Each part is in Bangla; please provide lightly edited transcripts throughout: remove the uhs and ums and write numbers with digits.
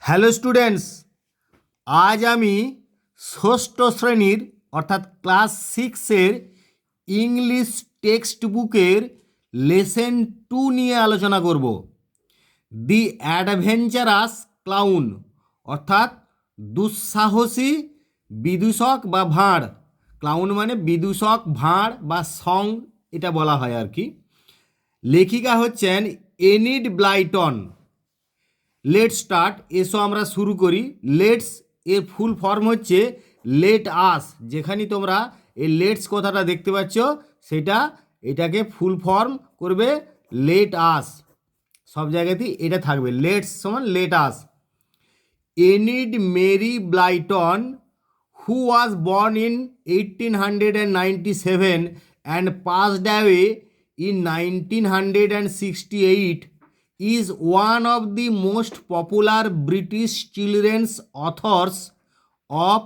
হ্যালো স্টুডেন্টস, আজ আমি ষষ্ঠ শ্রেণীর অর্থাৎ ক্লাস সিক্সের ইংলিশ টেক্সট বুকের লেসন 2 নিয়ে আলোচনা করব। দি অ্যাডভেঞ্চারাস ক্লাউন অর্থাৎ দুঃসাহসী বিদূষক বা ভাঁড়। ক্লাউন মানে বিদূষক, ভাঁড় বা সং এটা বলা হয় আর কি। লেখিকা হচ্ছেন এনিড ব্লাইটন। লেটস স্টার্ট, এসো আমরা শুরু করি। লেটস এর ফুল ফর্ম হচ্ছে লেট আস। যেখানে তোমরা এই লেটস কথাটা দেখতে পাচ্ছ সেটা এটাকে ফুল ফর্ম করবে লেট আস। সব জায়গাতেই এটা থাকবে, লেটস সমান let us. Enid Mary Blyton, who was born in 1897 and passed away in 1968, is one of the most popular British children's authors of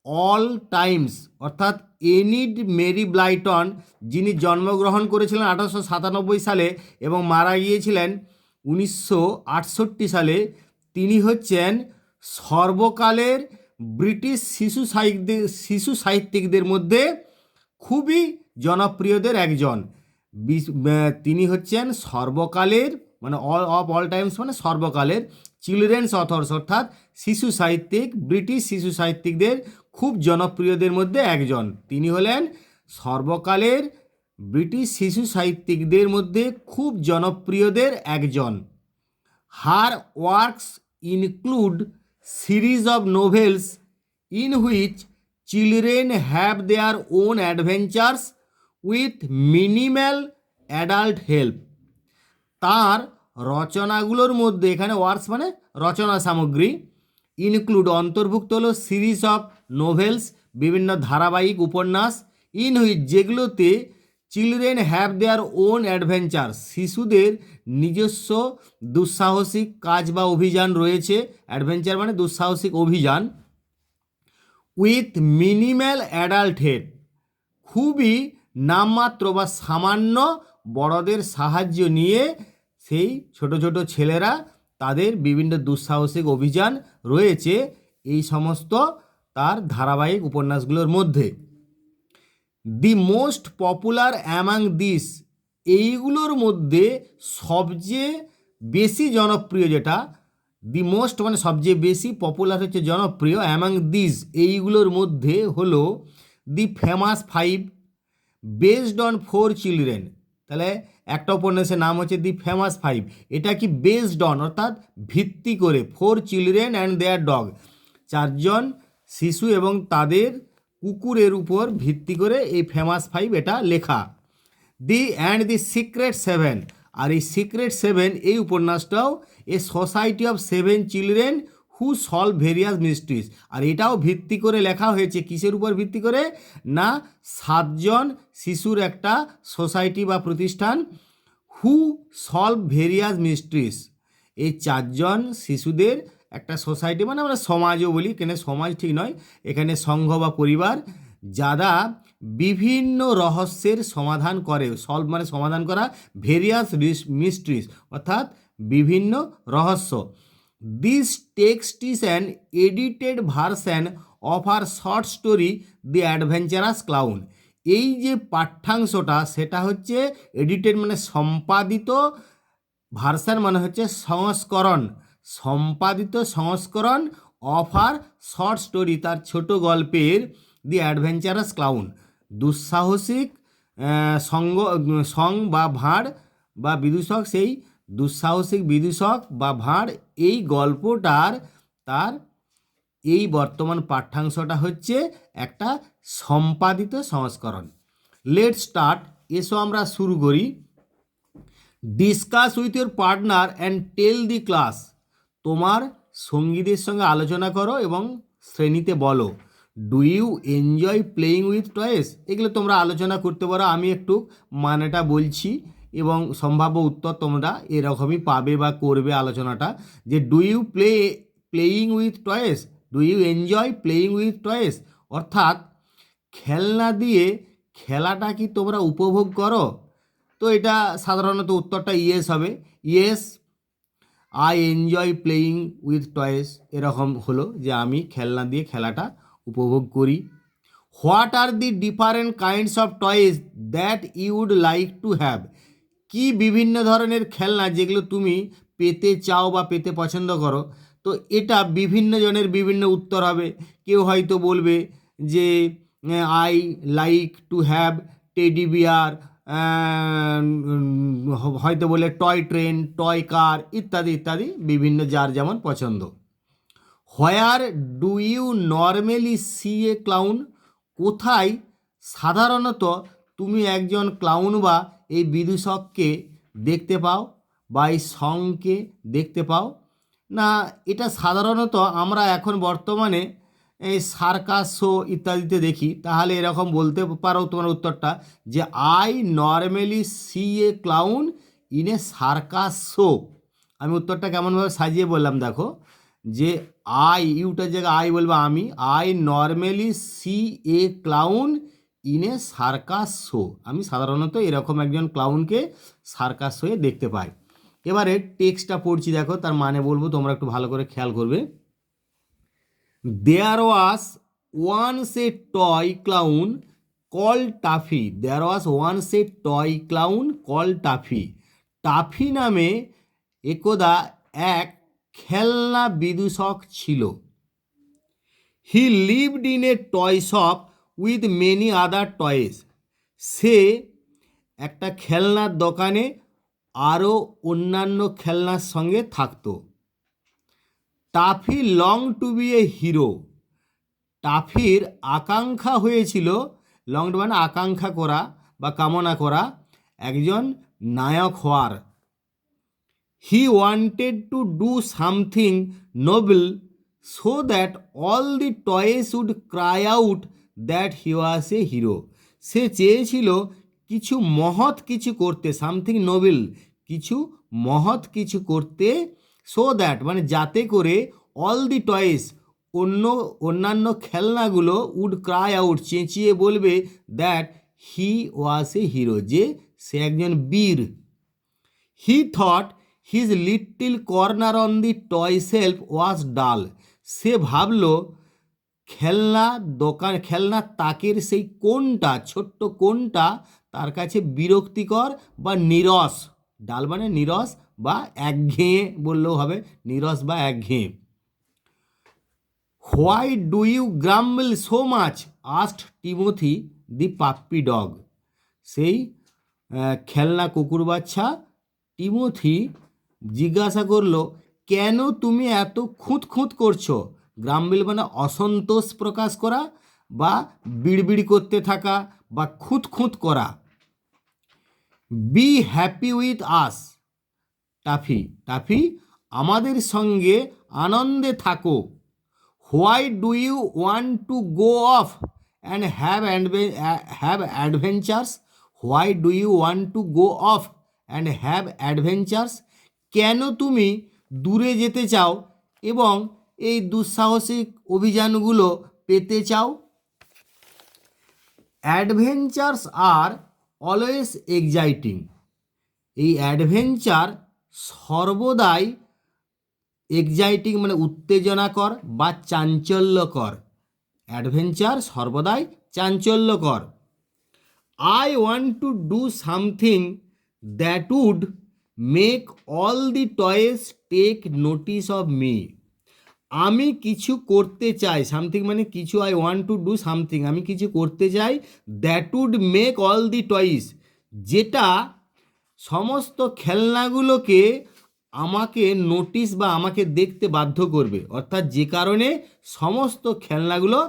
all times। অর্থাৎ এনিড মেরি ব্লাইটন, যিনি জন্মগ্রহণ করেছিলেন 1897 সালে এবং মারা গিয়েছিলেন 1968 সালে, তিনি হচ্ছেন সর্বকালের ব্রিটিশ শিশু সাহিত্যিকদের মধ্যে খুবই জনপ্রিয়দের একজন। তিনি হচ্ছেন সর্বকালের মানে অল টাইমস মানে সর্বকালের চিলড্রেন্স অথর্স অর্থাৎ শিশু সাহিত্যিক, ব্রিটিশ শিশু সাহিত্যিকদের খুব জনপ্রিয়দের মধ্যে একজন। তিনি হলেন সর্বকালের ব্রিটিশ শিশু সাহিত্যিকদের মধ্যে খুব জনপ্রিয়দের একজন। Her works include series of novels in which children have their own adventures with minimal adult help। তার রচনাগুলোর মধ্যে, এখানে ওয়ার্কস মানে রচনা সামগ্রী, ইনক্লুড অন্তর্ভুক্ত হলো সিরিজ অফ নোভেলস বিভিন্ন ধারাবাহিক উপন্যাস, ইন হুইচ যেগুলোতে children have their own adventure শিশুদের নিজস্ব দুঃসাহসিক কাজ বা অভিযান রয়েছে। অ্যাডভেঞ্চার মানে দুঃসাহসিক অভিযান। উইথ মিনিমাল অ্যাডাল্ট হেড, খুবই নামমাত্র বা সামান্য বড়দের সাহায্য নিয়ে সেই ছোট ছোট ছেলেরা তাদের বিভিন্ন দুঃসাহসিক অভিযান রয়েছে এই সমস্ত তার ধারাবাহিক উপন্যাসগুলোর মধ্যে। The most popular among this, এইগুলোর মধ্যে সবচেয়ে বেশি জনপ্রিয় যেটা, দি মোস্ট মানে সবচেয়ে বেশি, পপুলার হচ্ছে জনপ্রিয়, অ্যামাং দিস এইগুলোর মধ্যে হলো the famous five based on 4 children. তাহলে একটা উপন্যাসের নাম হচ্ছে দি ফেমাস ফাইভ, এটা কি বেসড অন অর্থাৎ ভিত্তি করে, 4 চিলড্রেন অ্যান্ড দেয়ার ডগ, 4জন শিশু এবং তাদের কুকুরের উপর ভিত্তি করে এই ফেমাস ফাইভ এটা লেখা। দি সিক্রেট সেভেন, আর এই সিক্রেট সেভেন এই উপন্যাসটাও a society of 7 children who solve various mysteries, আর এটাও ভিত্তি করে লেখা হয়েছে। কিসের উপর ভিত্তি করে না 7জন শিশুর একটা সোসাইটি বা প্রতিষ্ঠান, হু সলভ ভেরিয়াস মিস্ট্রিজ, এই 4জন শিশুদের একটা সোসাইটি, মানে আমরা সমাজও বলি, এখানে সমাজ ঠিক নয়, এখানে সংঘ বা পরিবার, যারা বিভিন্ন রহস্যের সমাধান করে। সলভ মানে সমাধান করা, ভেরিয়াস মিস্ট্রিজ অর্থাৎ বিভিন্ন রহস্য। This text is an edited version of a short story the adventurous clown. এই যে পাঠ্যাংশটা সেটা হচ্ছে এডিটেড মানে সম্পাদিত, ভার্সন মানে হচ্ছে সংস্করণ, সম্পাদিত সংস্করণ অফ আর শর্ট স্টোরি, তার ছোট গল্পের দি অ্যাডভেঞ্চারাস ক্লাউন, দুঃসাহসিক সং বা ভাঁড় বা বিদূষক, সেই দুঃসাহসিক বিদূষক বা ভাঁড় এই গল্পটার তার এই বর্তমান পাঠ্যাংশটা হচ্ছে একটা সম্পাদিত সংস্করণ। লেট স্টার্ট, এসো আমরা শুরু করি। Discuss with your partner and tell the class, তোমার সঙ্গীদের সঙ্গে আলোচনা করো এবং শ্রেণীতে বলো। Do you enjoy playing with toys, এগুলো তোমরা আলোচনা করতে পারো, আমি একটু মানেটা বলছি এবং সম্ভাব্য উত্তর তোমরা এরকমই পাবে বা করবে আলোচনাটা। যে do you playing with toys, do you enjoy playing with toys, অর্থাৎ খেলনা দিয়ে খেলাটা কি তোমরা উপভোগ করো? তো এটা সাধারণত উত্তরটা ইয়েস হবে। Yes I enjoy playing with toys, এরকম হলো যে আমি খেলনা দিয়ে খেলাটা উপভোগ করি। What are the different kinds of toys that you would like to have, কি বিভিন্ন ধরনের খেলনা যেগুলো তুমি পেতে চাও বা পেতে পছন্দ করো। তো এটা বিভিন্ন জনের বিভিন্ন উত্তর হবে। কেউ হয়তো বলবে যে I like to have teddy bear, হয়তো বলে টয় ট্রেন, টয় কার ইত্যাদি ইত্যাদি, বিভিন্ন যার যেমন পছন্দ। Where do you normally see a clown, কোথায় সাধারণত তুমি একজন ক্লাউন বা এই বিদূষককে দেখতে পাও বা এই সংকে দেখতে পাও? না, এটা সাধারণত আমরা এখন বর্তমানে এই সার্কাস শো ইত্যাদিতে দেখি। তাহলে এরকম বলতে পারো তোমার উত্তরটা যে I normally see a clown in a circus show. আমি উত্তরটা কেমনভাবে সাজিয়ে বললাম দেখো, যে আই, ইউটার জায়গায় আই বলবো আমি, I normally see a clown in a circus show, আমি সাধারণত এরকম একজন ক্লাউনকে সার্কাস শোয়ে দেখতে পাই। এবারে টেক্সটটা পড়ছি দেখো, তার মানে বলবো, তোমরা একটু ভালো করে খেয়াল করবে। There was once a toy clown call Tuffy, there was once a toy clown call Tuffy, Tuffy নামে একদা এক খেলনা বিদূষক ছিল। He lived in a toy shop with many other toys, সে একটা খেলনার দোকানে আরও অন্যান্য খেলনার সঙ্গে থাকতো। Tuffy long to be a hero, টাফির আকাঙ্ক্ষা হয়েছিল, লং মানে আকাঙ্ক্ষা করা বা কামনা করা, একজন নায়ক হওয়ার। He wanted to do something noble so that all the toys would cry out that he was a hero, সে চেয়েছিল কিছু মহৎ কিছু করতে, সামথিং নোবেল, কিছু মহৎ কিছু করতে, সো দ্যাট মানে যাতে করে, অল দি টয়েস অন্যান্য খেলনাগুলো, উড ক্রাই আউট চেঁচিয়ে বলবে, that he was a hero, যে সে একজন বীর। He thought his little corner on the toy shelf was dull, সে ভাবল খেলনার তাকের সেই কোণটা, ছোট্ট কোণটা তার কাছে বিরক্তিকর বা নীরস, ডাল মানে নীরস বা একঘেয়ে বললেও হবে, নীরস বা একঘেয়ে। Why do you grumble so much asked Timothy the puppy dog, সেই খেলনা কুকুর বাচ্চা টিমোথি জিজ্ঞাসা করলো, কেন তুমি এত খুঁত করছো? গ্রাম্বিল মানে অসন্তোষ প্রকাশ করা বা বিড়বিড় করতে থাকা বা খুঁত করা। Be happy with us Tuffy, Tuffy আমাদের সঙ্গে আনন্দে থাকো। Why do you want to go off and have adventures, why do you want to go off and have adventures, কেন তুমি দূরে যেতে চাও এবং এই দুঃসাহসিক অভিযানগুলো পেতে চাও? অ্যাডভেঞ্চার্স আর অলওয়েজ এক্সাইটিং, এই অ্যাডভেঞ্চার সর্বদাই এক্সাইটিং মানে উত্তেজনাকর বা চাঞ্চল্যকর, অ্যাডভেঞ্চার সর্বদাই চাঞ্চল্যকর। I want to do something that would make all the toys take notice of me, আমি কিছু করতে চাই, সামথিং মানে কিছু, I want to do something আমি কিছু করতে চাই, that would make all the toys, যেটা সমস্ত খেলনাগুলোকে আমাকে নোটিস বা আমাকে দেখতে বাধ্য করবে, অর্থাৎ যে কারণে সমস্ত খেলনাগুলো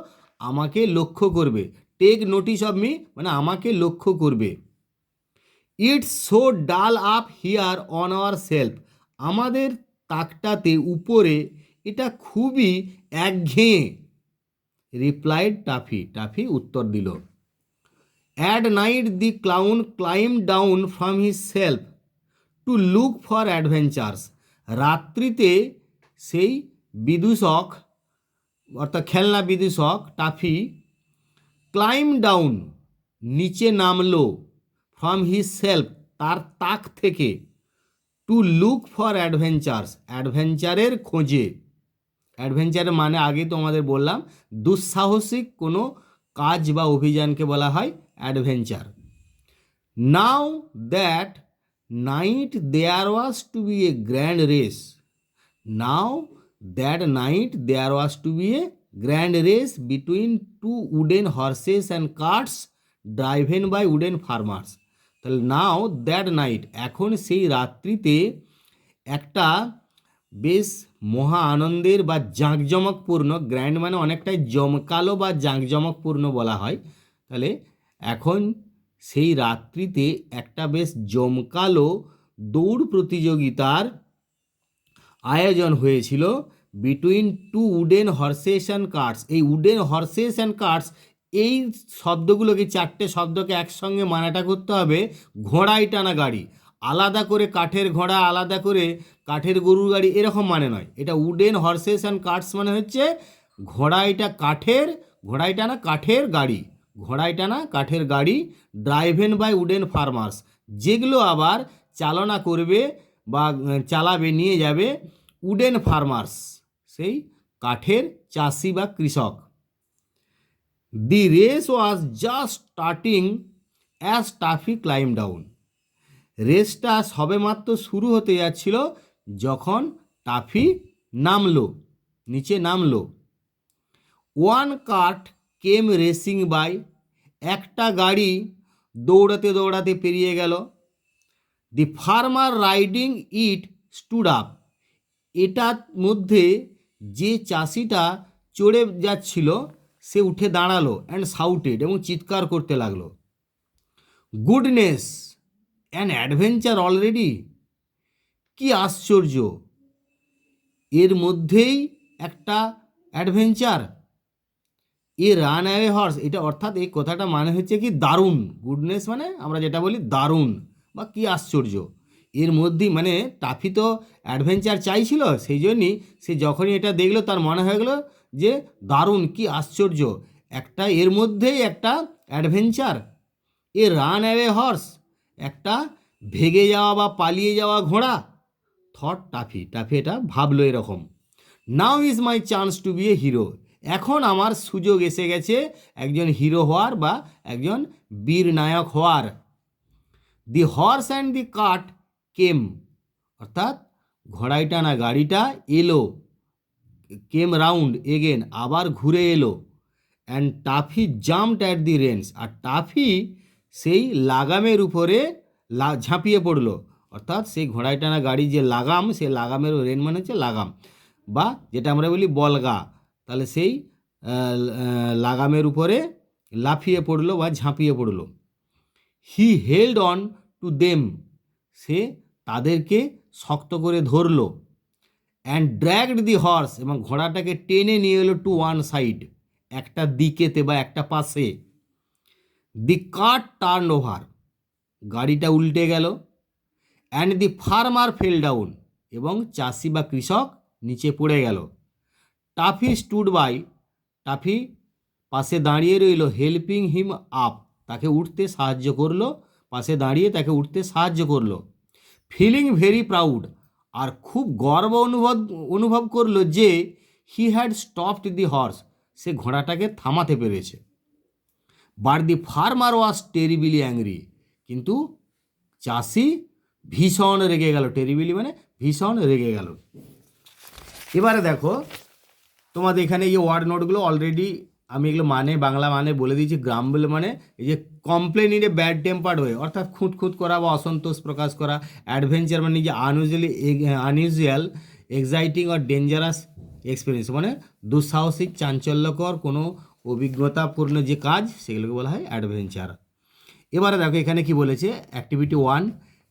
আমাকে লক্ষ্য করবে, টেক নোটিস অফ মি মানে আমাকে লক্ষ্য করবে। ইটস সো ডাল up here on our self, আমাদের তাকটাতে উপরে এটা খুবই একঘেয়ে। রিপ্লাইড টাফি, টাফি উত্তর দিল। At night the clown claim down from his self to look for adventures, রাত্রিতে সেই বিদূষক অর্থাৎ খেলনা বিদূষক টাফি ক্লাইম ডাউন নিচে নামলো, ফ্রম হিজ সেলফ তার তাক থেকে, টু লুক ফর অ্যাডভেঞ্চার্স, অ্যাডভেঞ্চারের খোঁজে। অ্যাডভেঞ্চারের মানে আগে তো আমাদের বললাম, দুঃসাহসিক কোনো কাজ বা অভিযানকে বলা হয় adventure. Now that night there was to be a grand race, now that night there was to be a grand race between two wooden horses and carts driven by wooden farmers. তাহলে নাও দ্যাট নাইট, এখন সেই রাত্রিতে একটা বেশ মহা আনন্দের বা জাঁকজমকপূর্ণ, গ্র্যান্ড মানে অনেকটাই জমকালো বা জাঁকজমকপূর্ণ বলা হয়, তাহলে এখন সেই রাত্রিতে একটা বেশ জমকালো দৌড় প্রতিযোগিতার আয়োজন হয়েছিল between two wooden horses and carts. এই উডেন হর্সেস অ্যান্ড কার্টস, এই শব্দগুলোকে, চারটে শব্দকে একসঙ্গে মানাটা করতে হবে ঘোড়ায় টানা গাড়ি। আলাদা করে কাঠের ঘোড়া, আলাদা করে কাঠের গরুর গাড়ি, এরকম মানে নয়। এটা উডেন হর্সেস অ্যান্ড কার্টস মানে হচ্ছে ঘোড়ায় টানা কাঠের গাড়ি, ঘোড়ায় টানা কাঠের গাড়ি ড্রাইভেন বাই উডেন ফার্মার্স, যেগুলো আবার চালনা করবে বা চালাবে, নিয়ে যাবে উডেন ফার্মার্স, সেই কাঠের চাষি বা কৃষক। The race was just starting as Tuffy climb down, রেসটা সবেমাত্র শুরু হতে যাচ্ছিল যখন টাফি নিচে নামলো। One cart came racing by, একটা গাড়ি দৌড়াতে দৌড়াতে পেরিয়ে গেল। The farmer riding it stood up, এটার মধ্যে যে চাষিটা চড়ে যাচ্ছিল সে উঠে দাঁড়ালো, অ্যান্ড শাউটেড, এবং চিৎকার করতে লাগলো, গুডনেস অ্যান অ্যাডভেঞ্চার অলরেডি, কি আশ্চর্য, এর মধ্যেই একটা অ্যাডভেঞ্চার। এ রান অ্যাওয়ে হর্স, এটা অর্থাৎ এই কথাটা মানে হচ্ছে কি দারুণ, গুডনেস মানে আমরা যেটা বলি দারুণ বা কি আশ্চর্য, এর মধ্যেই মানে টাফি তো অ্যাডভেঞ্চার চাইছিল, সেই জন্যই সে যখনই এটা দেখলো তার মনে হয়ে গেলো যে দারুণ, কি আশ্চর্য, একটা এর মধ্যেই একটা অ্যাডভেঞ্চার। এ রান অ্যাওয়ে হর্স, একটা ভেগে যাওয়া বা পালিয়ে যাওয়া ঘোড়া, থট টাফি এটা ভাবলো এরকম। Now is my chance to be a hero, এখন আমার সুযোগ এসে গেছে একজন হিরো হওয়ার বা একজন বীর নায়ক হওয়ার। দি হর্স অ্যান্ড দি কার্ট কেম, অর্থাৎ ঘোড়ায় টানা গাড়িটা এলো, কেম রাউন্ড এগেন, আবার ঘুরে এলো, and Tuffy jumped at the reins, আর টাফি সেই লাগামের উপরে ঝাঁপিয়ে পড়লো, অর্থাৎ সেই ঘোড়ায় টানা গাড়ির যে লাগাম, সেই লাগামের রেন মানে হচ্ছে লাগাম, বা যেটা আমরা বলি বলগা, তাহলে সেই লাগামের উপরে লাফিয়ে পড়লো বা ঝাঁপিয়ে পড়লো। He held on to them, সে তাদেরকে শক্ত করে ধরলো, অ্যান্ড ড্র্যাগড দি হর্স, এবং ঘোড়াটাকে টেনে নিয়ে এলো টু ওয়ান সাইড, একটা দিকেতে বা একটা পাশে। দি কার্ট টার্ন ওভার, গাড়িটা উল্টে গেল, and the farmer fail down, এবং চাষি বা কৃষক নিচে পড়ে গেল। টাফি স্টুড বাই, টাফি পাশে দাঁড়িয়ে রইল, হেল্পিং হিম আপ, তাকে উঠতে সাহায্য করলো, পাশে দাঁড়িয়ে তাকে উঠতে সাহায্য করলো। ফিলিং ভেরি প্রাউড, আর খুব গর্ব অনুভব করলো যে he had stopped the horse, সে ঘোড়াটাকে থামাতে পেরেছে। But the farmer was terribly angry, কিন্তু চাষি ভীষণ রেগে গেল, টেরিবিলি মানে ভীষণ রেগে গেল। এবারে দেখো তোমাদের এখানে এই ওয়ার্ড নোটগুলো অলরেডি আমি এগুলো মানে বাংলা মানে বলে দিয়েছি। গ্রাম্বল মানে এই যে complain in a bad tempered হয়ে, অর্থাৎ খুঁতখুত করা বা অসন্তোষ প্রকাশ করা। অ্যাডভেঞ্চার মানে যে আনইউজুয়াল এক্সাইটিং আর ডেঞ্জারাস এক্সপিরিয়েন্স, মানে দুঃসাহসিক চাঞ্চল্যকর কোনো অভিজ্ঞতাপূর্ণ যে কাজ, সেগুলোকে বলা হয় অ্যাডভেঞ্চার। এবারে দেখো এখানে কি বলেছে, activity 1,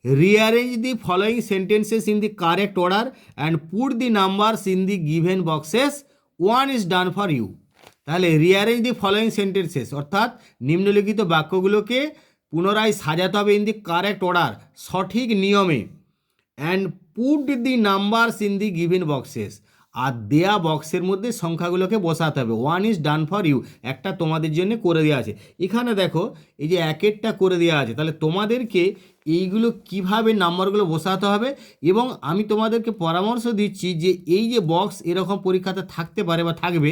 rearrange the following sentences in the correct order and put the numbers in the given boxes, 1 is done for you. তাহলে রিঅ্যারেঞ্জ দি ফলোয়িং সেন্টেন্সেস, অর্থাৎ নিম্নলিখিত বাক্যগুলোকে পুনরায় সাজাতে হবে ইন দি কারেক্ট অর্ডার, সঠিক নিয়মে, and put the numbers in the given boxes, আর দেয়া বক্সের মধ্যে সংখ্যাগুলোকে বসাতে হবে। 1 ইজ ডান ফর ইউ, একটা তোমাদের জন্য করে দেওয়া আছে। এখানে দেখো এই যে একেরটা করে দেওয়া আছে, তাহলে তোমাদেরকে এইগুলো কিভাবে নাম্বারগুলো বসাতে হবে, এবং আমি তোমাদেরকে পরামর্শ দিচ্ছি যে এই যে বক্স এরকম পরীক্ষাতে থাকতে পারে বা থাকবে,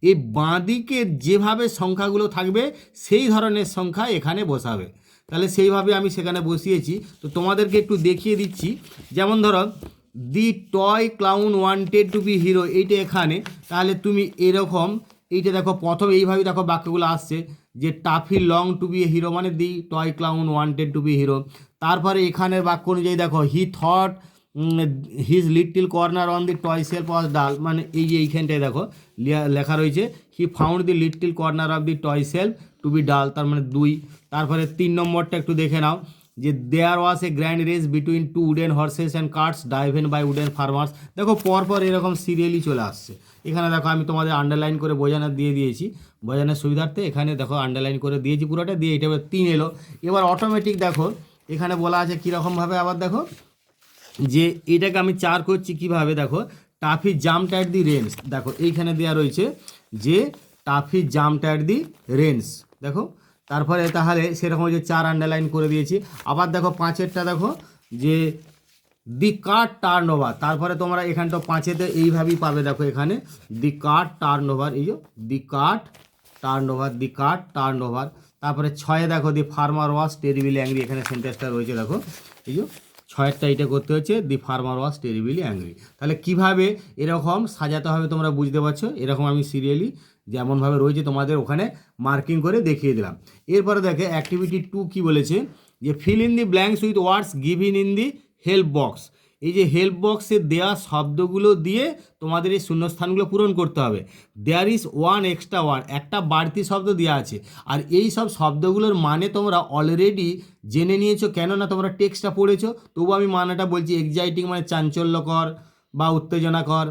এই বাঁদিকে যেভাবে সংখ্যাগুলো থাকবে সেই ধরনের সংখ্যা এখানে বসাবে। তাহলে সেইভাবে আমি সেখানে বসিয়েছি, তো তোমাদেরকে একটু দেখিয়ে দিচ্ছি। যেমন ধরো the toy clown wanted to be hero, এইটা এখানে, তাহলে তুমি এরকম এইটা দেখো প্রথম এইভাবে দেখো বাক্যগুলো আসছে যে Tuffy long to be hero, মানে the toy clown wanted to be hero. তারপরে এখানের বাক্য অনুযায়ী দেখো he thought his little corner on the toy shelf was dull, মানে এই যে এইখানটায় দেখো লেখা রয়েছে he found the little corner of the toy shelf to be dull, তার মানে 2। তারপরে 3 নম্বরটা একটু দেখে নাও যে there was a grand race between 2 wooden horses and carts driven by wooden farmers. দেখো পরপর এরকম সিরিয়ালি চলে আসছে। এখানে দেখো আমি তোমাদের আন্ডারলাইন করে বোঝানোর দিয়ে দিয়েছি, বোঝানোর সুবিধার্থে এখানে দেখো আন্ডারলাইন করে দিয়েছি পুরোটা দিয়ে, এটা 3 এলো। এবার অটোমেটিক দেখো এখানে বলা আছে কীরকমভাবে, আবার দেখো যে এটাকে আমি 4 করছি কিভাবে, দেখো toffee jumped at the range, দেখো এইখানে দেওয়া রয়েছে যে toffee jumped at the range, দেখো তারপরে তাহলে সেরকম যে 4 আন্ডারলাইন করে দিয়েছি। আবার দেখো 5এরটা দেখো যে দি কার্ড টার্ন ওভার, তারপরে তোমরা এখানটা 5এতে এইভাবেই পাবে, দেখো এখানে দি কার্ড টার্ন ওভার, এই যে দি কার্ড টার্ন ওভার, দি কার্ড টার্ন ওভার। তারপরে 6এ দেখো দি ফার্মার ওয়াজ টেরিবলি অ্যাংরি, এখানে সেন্টেন্সটা রয়েছে দেখো এই যে 6এরটা এইটা করতে হচ্ছে দি ফার্মার ওয়াজ টেরিবলি অ্যাংরি। তাহলে কিভাবে এরকম সাজাতে হবে তোমরা বুঝতে পারছো, এরকম আমি সিরিয়ালি যেমনভাবে রয়েছে তোমাদের ওখানে মার্কিং করে দেখিয়ে দিলাম। এরপরে দেখে অ্যাক্টিভিটি 2 কি বলেছে যে feel in the blanks with words given in the help box. এই যে হেল্প বক্সে দেওয়া শব্দগুলো দিয়ে তোমাদের এই শূন্যস্থানগুলো পূরণ করতে হবে। There is one extra word, একটা বাড়তি শব্দ দেওয়া আছে, আর এই সব শব্দগুলোর মানে তোমরা অলরেডি জেনে নিয়েছো, কেননা তোমরা টেক্সটটা পড়েছো। তবু আমি মানেটা বলছি, এক্সাইটিং মানে চাঞ্চল্যকর বা উত্তেজনাকর,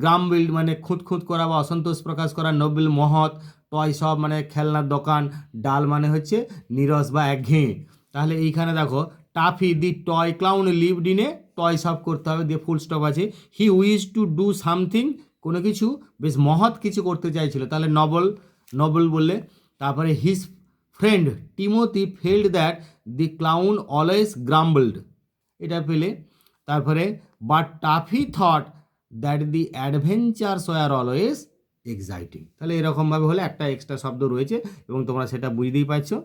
গ্রাম বিল্ড মানে খুঁত করা বা অসন্তোষ প্রকাশ করা, নোবেল মহৎ, টয় সব মানে খেলনার দোকান, ডাল মানে হচ্ছে নিরস বা একঘেয়ে। তাহলে এইখানে দেখো toffee the toy clown lived in a toy shop করতে হবে, দিয়ে ফুল স্টপ আছে। হি উইজ টু ডু সামথিং, কোনো কিছু বেশ মহৎ কিছু করতে চাইছিল, তাহলে নবল বললে। তারপরে his friend Timothy felt that the clown always grumbled, এটা পেলে। তারপরে but Tuffy thought that the adventures were always exciting, তাহলে এরকমভাবে হলে একটা এক্সট্রা শব্দ রয়েছে এবং তোমরা সেটা বুঝতেই পারছো।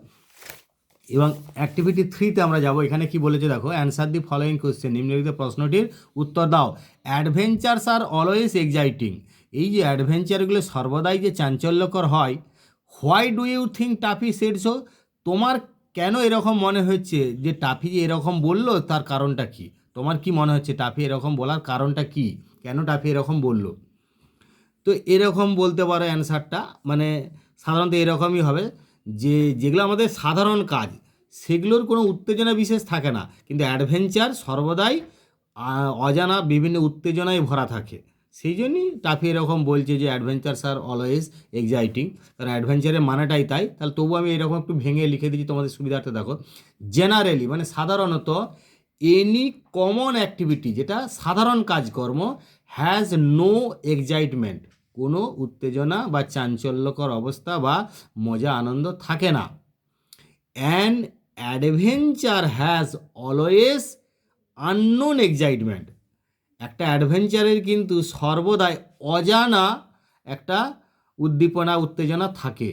এবং অ্যাক্টিভিটি 3তে আমরা যাব, এখানে কি বলেছে দেখো অ্যান্সার দি ফলোয়িং কোয়েশ্চেন, নিম্নলিখিত প্রশ্নটির উত্তর দাও। অ্যাডভেঞ্চারস আর অলওয়েজ এক্সাইটিং, এই যে অ্যাডভেঞ্চারগুলো সর্বদাই যে চাঞ্চল্যকর হয়। Why do you think Tuffy said so, তোমার কেন এরকম মনে হচ্ছে যে টাফি যে এরকম বললো, তার কারণটা কি? তোমার কি মনে হচ্ছে টাফি এরকম বলার কারণটা কি, কেন টাফি এরকম বললো? তো এরকম বলতে পারো অ্যান্সারটা, মানে সাধারণত এরকমই হবে যে যেগুলো আমাদের সাধারণ কাজ সেগুলোর কোনো উত্তেজনা বিশেষ থাকে না, কিন্তু অ্যাডভেঞ্চার সর্বদাই অজানা বিভিন্ন উত্তেজনায় ভরা থাকে। সেই জন্যই টাফি এরকম বলছে যে অ্যাডভেঞ্চারস আর অলওয়েজ এক্সাইটিং, কারণ অ্যাডভেঞ্চারের মানেটাই তাই। তাহলে তবু আমি এরকম একটু ভেঙে লিখে দিচ্ছি তোমাদের সুবিধার্থে, দেখো জেনারেলি মানে সাধারণত, এনি কমন অ্যাক্টিভিটি যেটা সাধারণ কাজকর্ম, হ্যাজ নো এক্সাইটমেন্ট, কোনো উত্তেজনা বা চাঞ্চল্যকর অবস্থা বা মজা আনন্দ থাকে না। An adventure has always unknown excitement, একটা অ্যাডভেঞ্চারের কিন্তু সর্বদাই অজানা একটা উদ্দীপনা উত্তেজনা থাকে।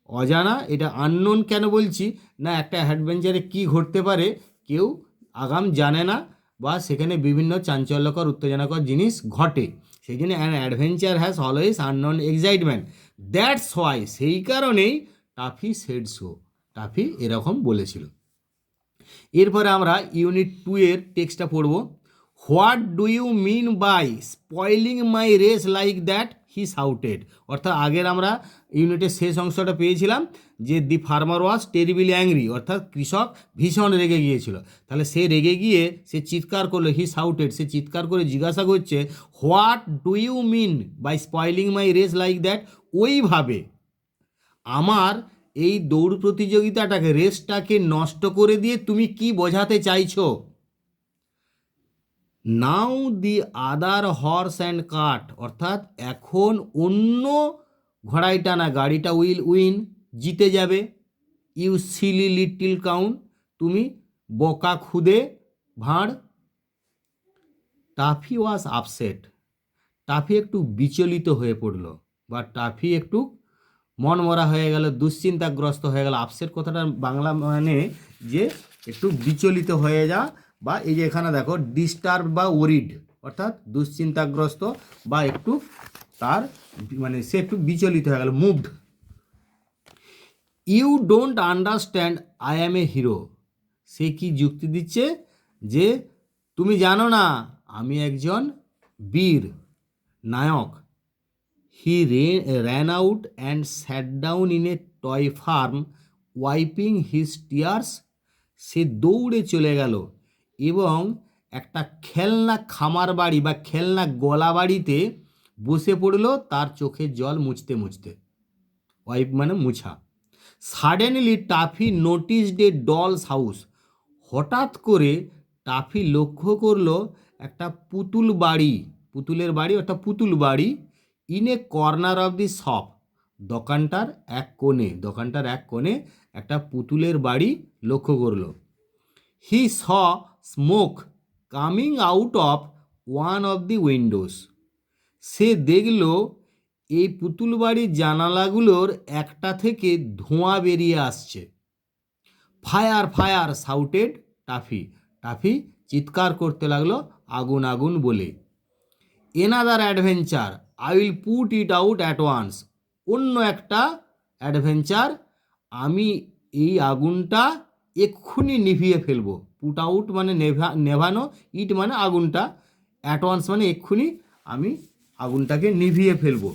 অজানা, এটা আননোন কেন বলছি না, একটা অ্যাডভেঞ্চারে কী ঘটতে পারে কেউ আগাম জানে না, বা সেখানে বিভিন্ন চাঞ্চল্যকর উত্তেজনাকর জিনিস ঘটে, সেই জন্য an adventure has always unknown excitement, that's why, সেই কারণেই টাফি সেড সো, টাফি এরকম বলেছিল। এরপরে আমরা ইউনিট 2 এর টেক্সটটা পড়ব। What do you mean by spoiling my race like that he shouted, অর্থাৎ আগের আমরা ইউনিটের শেষ অংশটা পেয়েছিলাম যে the farmer was terribly angry, অর্থাৎ কৃষক ভীষণ রেগে গিয়েছিল। তাহলে সে রেগে গিয়ে সে চিৎকার করলো, হি শাউটেড, সে চিৎকার করে জিজ্ঞাসা করছে what do you mean by spoiling my race like that, ওইভাবে আমার এই দৌড় প্রতিযোগিতাটাকে রেসটাকে নষ্ট করে দিয়ে তুমি কি বোঝাতে চাইছো। নাও দি আদার হর্স অ্যান্ড কার্ট, অর্থাৎ এখন অন্য ঘোড়ায় টানা গাড়িটা উইল উইন, জিতে যাবে। ইউ সিলি লিটিল কাউন, তুমি বোকা খুদে ভাঁড়। টাফি ওয়াজ আপসেট, টাফি একটু বিচলিত হয়ে পড়ল, বা টাফি একটু মনমরা হয়ে গেল, দুশ্চিন্তাগ্রস্ত হয়ে গেল। আপসেট কথাটার বাংলা মানে যে একটু বিচলিত হয়ে যা, বা এই যে এখানে দেখো ডিস্টার্ব বা ওরিড, অর্থাৎ দুশ্চিন্তাগ্রস্ত বা একটু তার মানে সে একটু বিচলিত হয়ে গেল, moved. You don't understand I am a hero, সে কি যুক্তি দিচ্ছে যে তুমি জানো না আমি একজন বীর নায়ক। হি ran out and sat down in a toy farm wiping his tears, সে দৌড়ে চলে গেল এবং একটা খেলনা খামার বাড়ি বা খেলনা গলা বাড়িতে বসে পড়ল তার চোখের জল মুছতে মুছতে। ওয়াইপ মানে মুছা। সাডেনলি টাফি নোটিসড এ ডলস হাউস, হঠাৎ করে টাফি লক্ষ্য করলো একটা পুতুল বাড়ি, পুতুলের বাড়ি অর্থাৎ পুতুল বাড়ি। In a corner of the shop, দোকানটার এক কোণে একটা পুতুলের বাড়ি লক্ষ্য করলো। He saw smoke coming out of one of the windows, সে দেখল এই পুতুল বাড়ির জানালাগুলোর একটা থেকে ধোঁয়া বেরিয়ে আসছে। Fire fire shouted Tuffy, Tuffy চিৎকার করতে লাগলো আগুন আগুন বলে। Another adventure I will put it out at once, অন্য একটা অ্যাডভেঞ্চার, আমি এই আগুনটা এক্ষুনি নিভিয়ে ফেলবো। পুট আউট মানে নেভানো, ইট মানে আগুনটা, অ্যাট ওয়ান্স মানে এক্ষুনি আমি আগুনটাকে নিভিয়ে ফেলবো।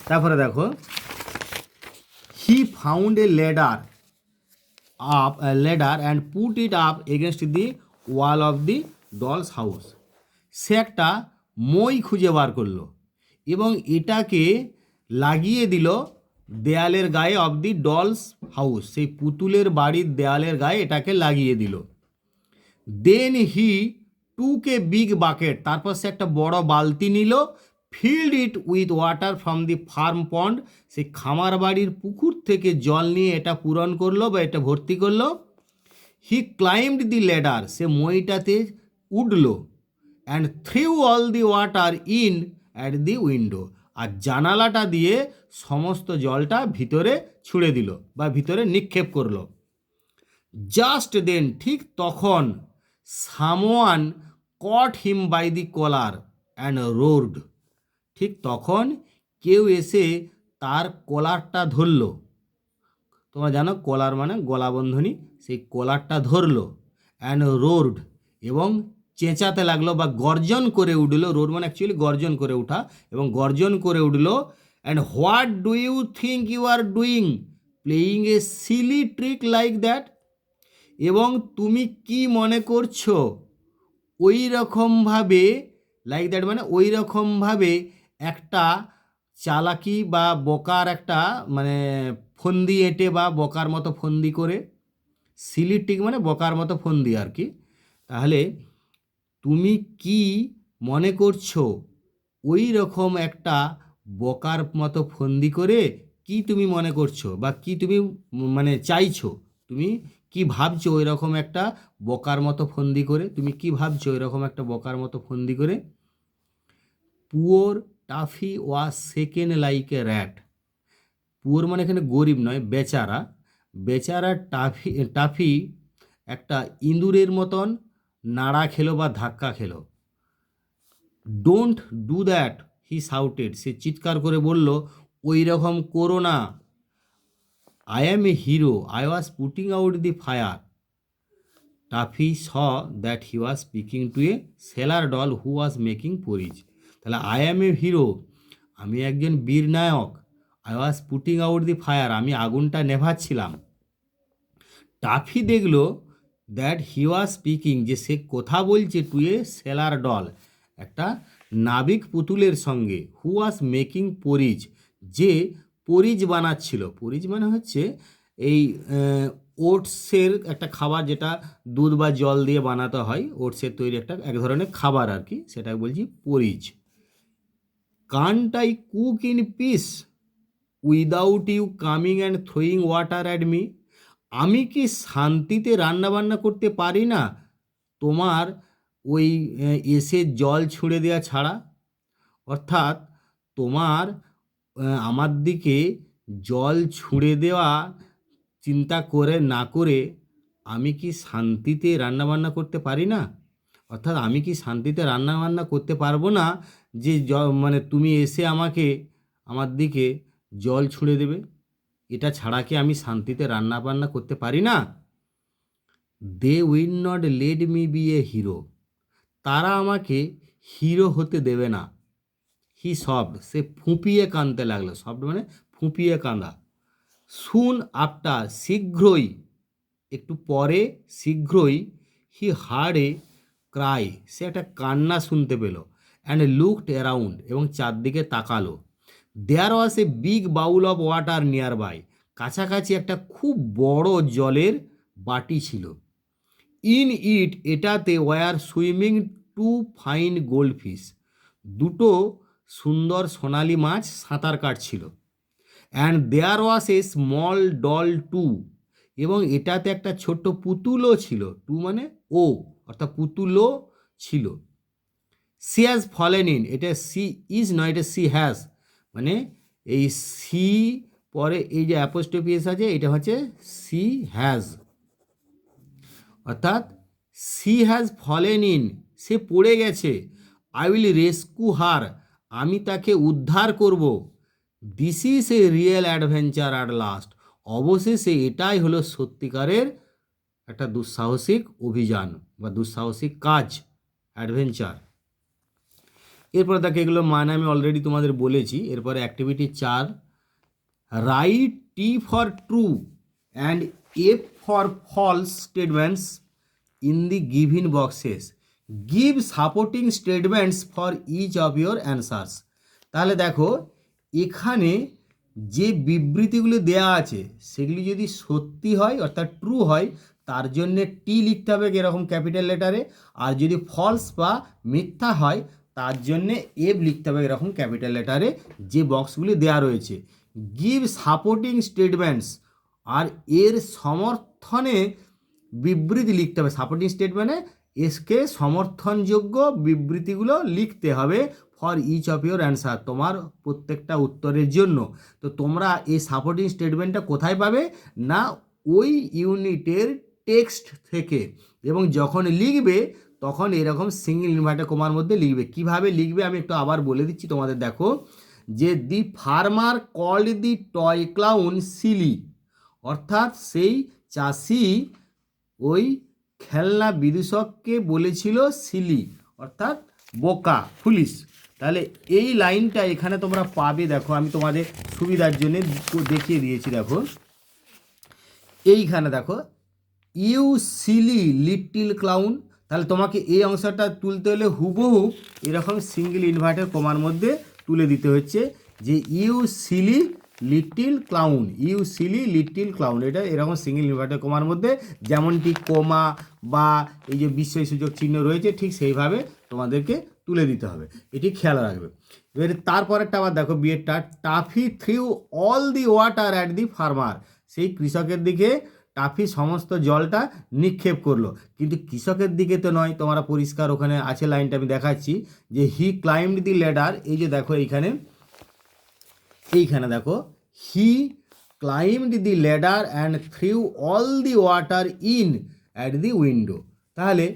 তারপরে দেখো he found a ladder and put it up against the wall of the dolls house, সে একটা মই খুঁজে বার করলো এবং এটাকে লাগিয়ে দিল দেয়ালের গায়ে অফ দি ডলস হাউস, সেই পুতুলের বাড়ির দেয়ালের গায়ে এটাকে লাগিয়ে দিল। দেন he took a big bucket, তারপর সে একটা বড় বালতি নিল। Filled it with water from the farm pond, সে খামার বাড়ির পুকুর থেকে জল নিয়ে এটা পূরণ করলো বা এটা ভর্তি করলো। হি ক্লাইম্বড দি ল্যাডার, সে মইটাতে উঠলো। And threw all the water in at the window, আর জানালাটা দিয়ে সমস্ত জলটা ভিতরে ছুঁড়ে দিল বা ভিতরে নিক্ষেপ করলো। জাস্ট দেন, ঠিক তখন, someone caught him by the collar and roared, ঠিক তখন কেউ এসে তার কলারটা ধরল। তোমরা জানো কলার মানে গলাবন্ধনী, সেই কলারটা ধরলো। অ্যান্ড রোড, এবং চেঁচাতে লাগলো বা গর্জন করে উঠলো। রোড মানে অ্যাকচুয়ালি গর্জন করে ওঠা, এবং গর্জন করে উঠলো। And what do you think you are doing playing a silly trick like that, এবং তুমি কি মনে করছো ওই রকমভাবে, লাইক দ্যাট মানে ওই রকমভাবে একটা চালাকি বা বোকার একটা মানে ফন্দি এঁটে বা বোকার মতো ফন্দি করে, সিলি ট্রিক মানে বোকার মতো ফন্দি আর কি। তাহলে তুমি কি মনে করছো ওই রকম একটা বোকার মতো ফন্দি করে, কি তুমি মনে করছো বা কি তুমি মানে চাইছো, তুমি কি ভাবছো ওই রকম একটা বোকার মতো ফন্দি করে, তুমি কি ভাবছো ওই রকম একটা বোকার মতো ফন্দি করে। Poor toffee was second like a rat, poor মানে এখানে গরিব নয়, বেচারা, বেচারা টাফি একটা ইঁদুরের মতন নাড়া খেলো বা ধাক্কা খেলো। Don't do that he shouted, সে চিৎকার করে বলল ওই রকম করো না। I am a hero, I was putting out the fire. Tuffy saw that he was speaking to a sailor doll who was making porridge, তাহলে আই অ্যাম এ হিরো, আমি একজন বীর নায়ক। I was putting out the fire, আমি আগুনটা নেভাচ্ছিলাম। টাফি দেখলো দ্যাট হি ওয়াজ স্পিকিং, যে সে কথা বলছে টু এ সেলার ডল, একটা নাবিক পুতুলের সঙ্গে। হু ওয়াজ মেকিং পরিজ, যে পরিজ বানাচ্ছিল। পরিজ মানে হচ্ছে এই ওটসের একটা খাবার, যেটা দুধ বা জল দিয়ে বানাতে হয়, ওটসের তৈরি একটা এক ধরনের খাবার আর কি, সেটা বলছি porridge. Can't I cook in peace without you coming and throwing water at me? আমি কি শান্তিতে রান্নাবান্না করতে পারি না তোমার ওই এসে জল ছুঁড়ে দেওয়া ছাড়া? অর্থাৎ তোমার আমার দিকে জল ছুঁড়ে দেওয়া চিন্তা করে না করে আমি কি শান্তিতে রান্নাবান্না করতে পারি না? অর্থাৎ আমি কি শান্তিতে রান্নাবান্না করতে পারবো না যে মানে তুমি এসে আমাকে আমার দিকে জল ছুঁড়ে দেবে? এটা ছাড়া কি আমি শান্তিতে রান্নাবান্না করতে পারি না? They will not let me be a hero. তারা আমাকে হিরো হতে দেবে না। হি সফট, সে ফুঁপিয়ে কাঁদতে লাগলো। সফট মানে ফুঁপিয়ে কাঁদা। সুন আফটার, শীঘ্রই, একটু পরে, শীঘ্রই, হি হার্ড এ ক্রাই, সে একটা কান্না শুনতে পেল। অ্যান্ড লুকড অ্যারাউন্ড, এবং চারদিকে তাকালো। There was a big bowl of water nearby, কাছাকাছি একটা খুব বড় জলের বাটি ছিল। ইন ইট, এটাতে were swimming two fine gold fish, দুটো সুন্দর সোনালি মাছ সাঁতার কাটছিল। And there was a small doll too, এবং এটাতে একটা ছোট্ট পুতুলও ছিল। টু মানে ও, অর্থাৎ পুতুলও ছিল। সি হ্যাজ ফলেন ইন, এটা সি ইজ নয়, এটা সি হ্যাজ, মানে এই সি পরে এই যে অ্যাপোস্ট্রফি এস আছে, এটা হচ্ছে সি হ্যাজ, অর্থাৎ সি হ্যাজ ফলেন ইন, সে পড়ে গেছে। আই উইল রেস্কিউ হার, আমি তাকে উদ্ধার করব। This is a real adventure at last, অবশেষে এটাই হলো সত্যিকারের একটা দুঃসাহসিক অভিযান বা দুঃসাহসিক কাজ, অ্যাডভেঞ্চার। এরপরে দেখো এগুলো মানে আমি অলরেডি তোমাদের বলেছি। এরপরে activity 4, write T for true and F for false statements in the given boxes, give supporting statements for each of your answers. তাহলে দেখো এখানে যে বিবৃতিগুলি দেয়া আছে সেগুলি যদি সত্যি হয় অর্থাৎ ট্রু হয়, তার জন্যে টি লিখতে হবে এরকম ক্যাপিটাল লেটারে। আর যদি ফলস বা মিথ্যা হয় তার জন্যে এফ লিখতে হবে এরকম ক্যাপিটাল লেটারে, যে বক্সগুলি দেয়া রয়েছে। গিভ সাপোর্টিং স্টেটমেন্টস, আর এর সমর্থনে বিবৃতি লিখতে হবে। সাপোর্টিং স্টেটমেন্টে এসকে সমর্থনযোগ্য বিবৃতিগুলো লিখতে হবে for each of your answer, তোমার প্রত্যেকটা উত্তরের জন্য। তো তোমরা এই সাপোর্টিং স্টেটমেন্টটা কোথায় পাবে না, ওই ইউনিটের টেক্সট থেকে। এবং যখন লিখবে তখন এরকম সিঙ্গেল ইনভার্টেড কমার মধ্যে লিখবে। কিভাবে লিখবে আমি একটু আবার বলে দিচ্ছি তোমাদের। দেখো যে the farmer called the toy clown silly, অর্থাৎ সেই চাষি ওই খেলনা বিদূষককে বলেছিল সিলি, অর্থাৎ বোকা, ফুলিশ। তাহলে এই লাইনটা এখানে তোমরা পাবে। দেখো আমি তোমাদের সুবিধার জন্য দেখিয়ে দিয়েছি। দেখো এইখানে দেখো ইউ সিলি লিটল ক্লাউন, তাহলে তোমাকে এই অংশটা তুলতে হলে হুবহু এরকম সিঙ্গেল ইনভার্টেড কমার মধ্যে তুলে দিতে হচ্ছে যে you silly little clown, you silly little clown, এটা এরকম সিঙ্গেল ইনভার্টেড কমার মধ্যে যেমনটি কোমা বা এই যে বিস্ময় সূচক চিহ্ন রয়েছে ঠিক সেইভাবে তোমাদেরকে তুলে দিতে হবে, এটি খেয়াল রাখবে। এবারে তারপরেরটা আবার দেখো বিয়েরটা, Tuffy threw all the water at the farmer, সেই কৃষকের দিকে টাফি সমস্ত জলটা নিক্ষেপ করলো। কিন্তু কৃষকের দিকে তো নয়, তোমরা পরিষ্কার ওখানে আছে লাইনটা আমি দেখাচ্ছি যে হি ক্লাইম্বড দি ল্যাডার, এই যে দেখো এইখানে দেখো he climbed the ladder and threw all the water in at the window. তাহলে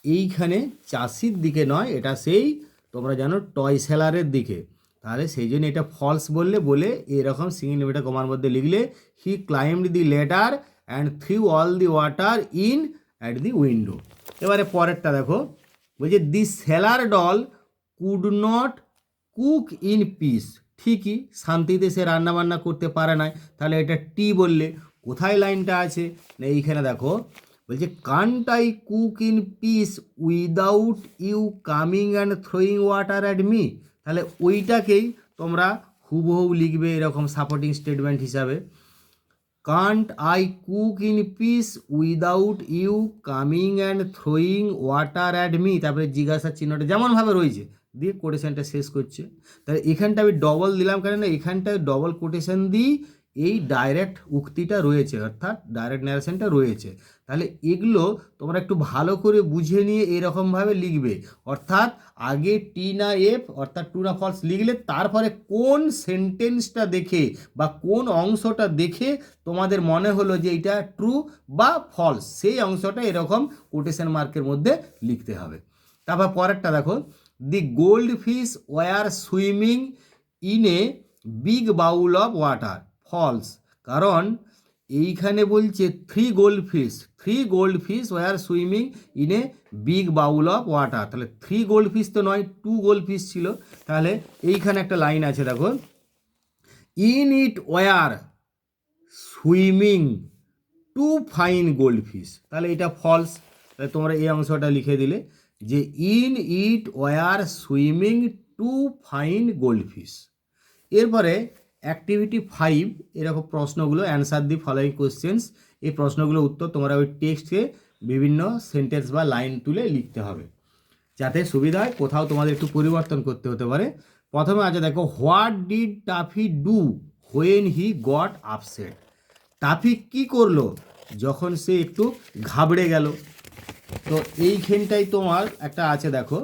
এইখানে চাষির দিকে নয়, এটা সেই তোমরা জানো টয় সেলারের দিকে। তাহলে সেই জন্য এটা ফলস বলে এরকম সিঙ্গেল ইনভার্টেড কমার মধ্যে লিখলে he climbed the ladder and threw all the water in at the window. এবারে পরেরটা দেখো, বলছে the sailor doll could not cook in peace, ঠিকই শান্তিতে সে রান্নাবান্না করতে পারে না। তাহলে এটা টি বললে কোথায় লাইনটা আছে না এইখানে দেখো, বলছে can't I cook in peace without you coming and throwing water at me. তাহলে ওইটাকেই তোমরা হুবহু লিখবে এরকম সাপোর্টিং স্টেটমেন্ট হিসাবে। Can't I cook in peace without you coming and throwing water at me, তারপরে জিজ্ঞাসার চিহ্নটা যেমনভাবে রয়েছে দিয়ে কোটেশনটা শেষ করছে। তাহলে এখানটা আমি ডবল দিলাম, কারণ এখানটায় ডবল কোটেশন দিই এই ডাইরেক্ট উক্তিটা রয়েছে, অর্থাৎ ডাইরেক্ট ন্যারেশনটা রয়েছে। তাহলে এগুলো তোমরা একটু ভালো করে বুঝে নিয়ে এরকমভাবে লিখবে, অর্থাৎ আগে টি না এফ অর্থাৎ ট্রু না ফলস লিখলে তারপরে কোন সেন্টেন্সটা দেখে বা কোন অংশটা দেখে তোমাদের মনে হলো যে এটা ট্রু বা ফলস, সেই অংশটা এরকম কোটেশন মার্কের মধ্যে লিখতে হবে। তারপর পরেরটা দেখো, the gold fish were swimming in a big bowl of water, false, কারণ এইখানে বলছে three gold fish were swimming in a big bowl of water, তাহলে থ্রি গোল্ড ফিশ তো নয়, টু গোল্ড ফিশ ছিল। তাহলে এইখানে একটা লাইন আছে দেখো, in it were swimming two fine gold fish, তাহলে এটা ফলস। তাহলে তোমরা এই অংশটা লিখে দিলে যে in it were swimming two fine gold fish. এরপরে অ্যাক্টিভিটি 5 এরকম প্রশ্নগুলো, অ্যান্সার দি ফলোয়িং কোশ্চেন্স, এই প্রশ্নগুলোর উত্তর তোমরা ওই টেক্সটে বিভিন্ন সেন্টেন্স বা লাইন তুলে লিখতে হবে যাতে সুবিধা হয়, কোথাও তোমাদের একটু পরিবর্তন করতে হতে পারে। প্রথমে আছে দেখো, what did toffee do when he got upset, toffee কি করলো যখন সে একটু ঘাবড়ে গেল। তো এইখানটাই তোমার একটা আছে দেখো,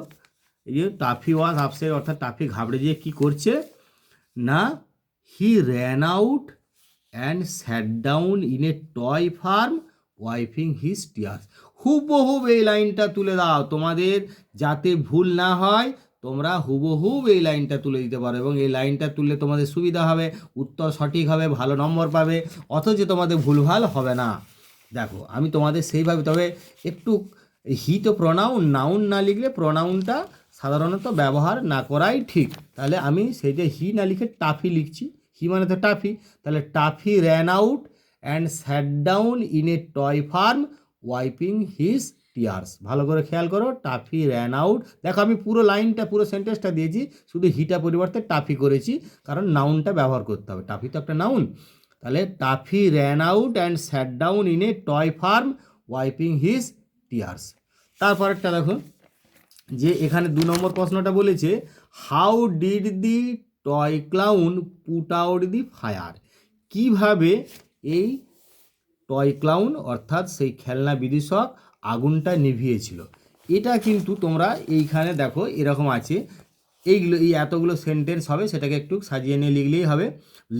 এই যে টাফি ওয়াজ আপসেট অর্থাৎ টাফি ঘাবড়ে গিয়ে কী করছে না, he ran out and sat down in a toy farm wiping his tears. হুবহুব এই লাইনটা তুলে দাও, তোমাদের যাতে ভুল না হয় তোমরা হুবহুব এই লাইনটা তুলে দিতে পারো, এবং এই লাইনটা তুললে তোমাদের সুবিধা হবে, উত্তর সঠিক হবে, ভালো নম্বর পাবে, অথচ তোমাদের ভুলভাল হবে না। দেখো আমি তোমাদের সেইভাবে, তবে একটু হি তো প্রনাউন, নাউন না লিখলে প্রনাউনটা সাধারণত ব্যবহার না করাই ঠিক। তাহলে আমি সেইটা হি না লিখে টাফি লিখছি, হি মানে তো টাফি, তাহলে Tuffy ran out and sat down in a toy farm wiping his tears. ভালো করে খেয়াল করো, টাফি র্যান আউট, দেখো আমি পুরো লাইনটা পুরো সেন্টেন্সটা দিয়েছি, শুধু হিটা পরিবর্তে টাফি করেছি, কারণ নাউনটা ব্যবহার করতে হবে, টাফি তো একটা নাউন। তাহলে Tuffy ran out and sat down in a toy farm wiping his tears. তারপরেরটা দেখো, যে এখানে 2 নম্বর প্রশ্নটা বলেছে, how did the toy clown put out the fire, কীভাবে এই টয় ক্লাউন অর্থাৎ সেই খেলনা বিদূষক আগুনটা নিভিয়েছিল। এটা কিন্তু তোমরা এইখানে দেখো এরকম আছে, এইগুলো এই এতগুলো সেন্টেন্স হবে, সেটাকে একটু সাজিয়ে নিয়ে লিখলেই হবে।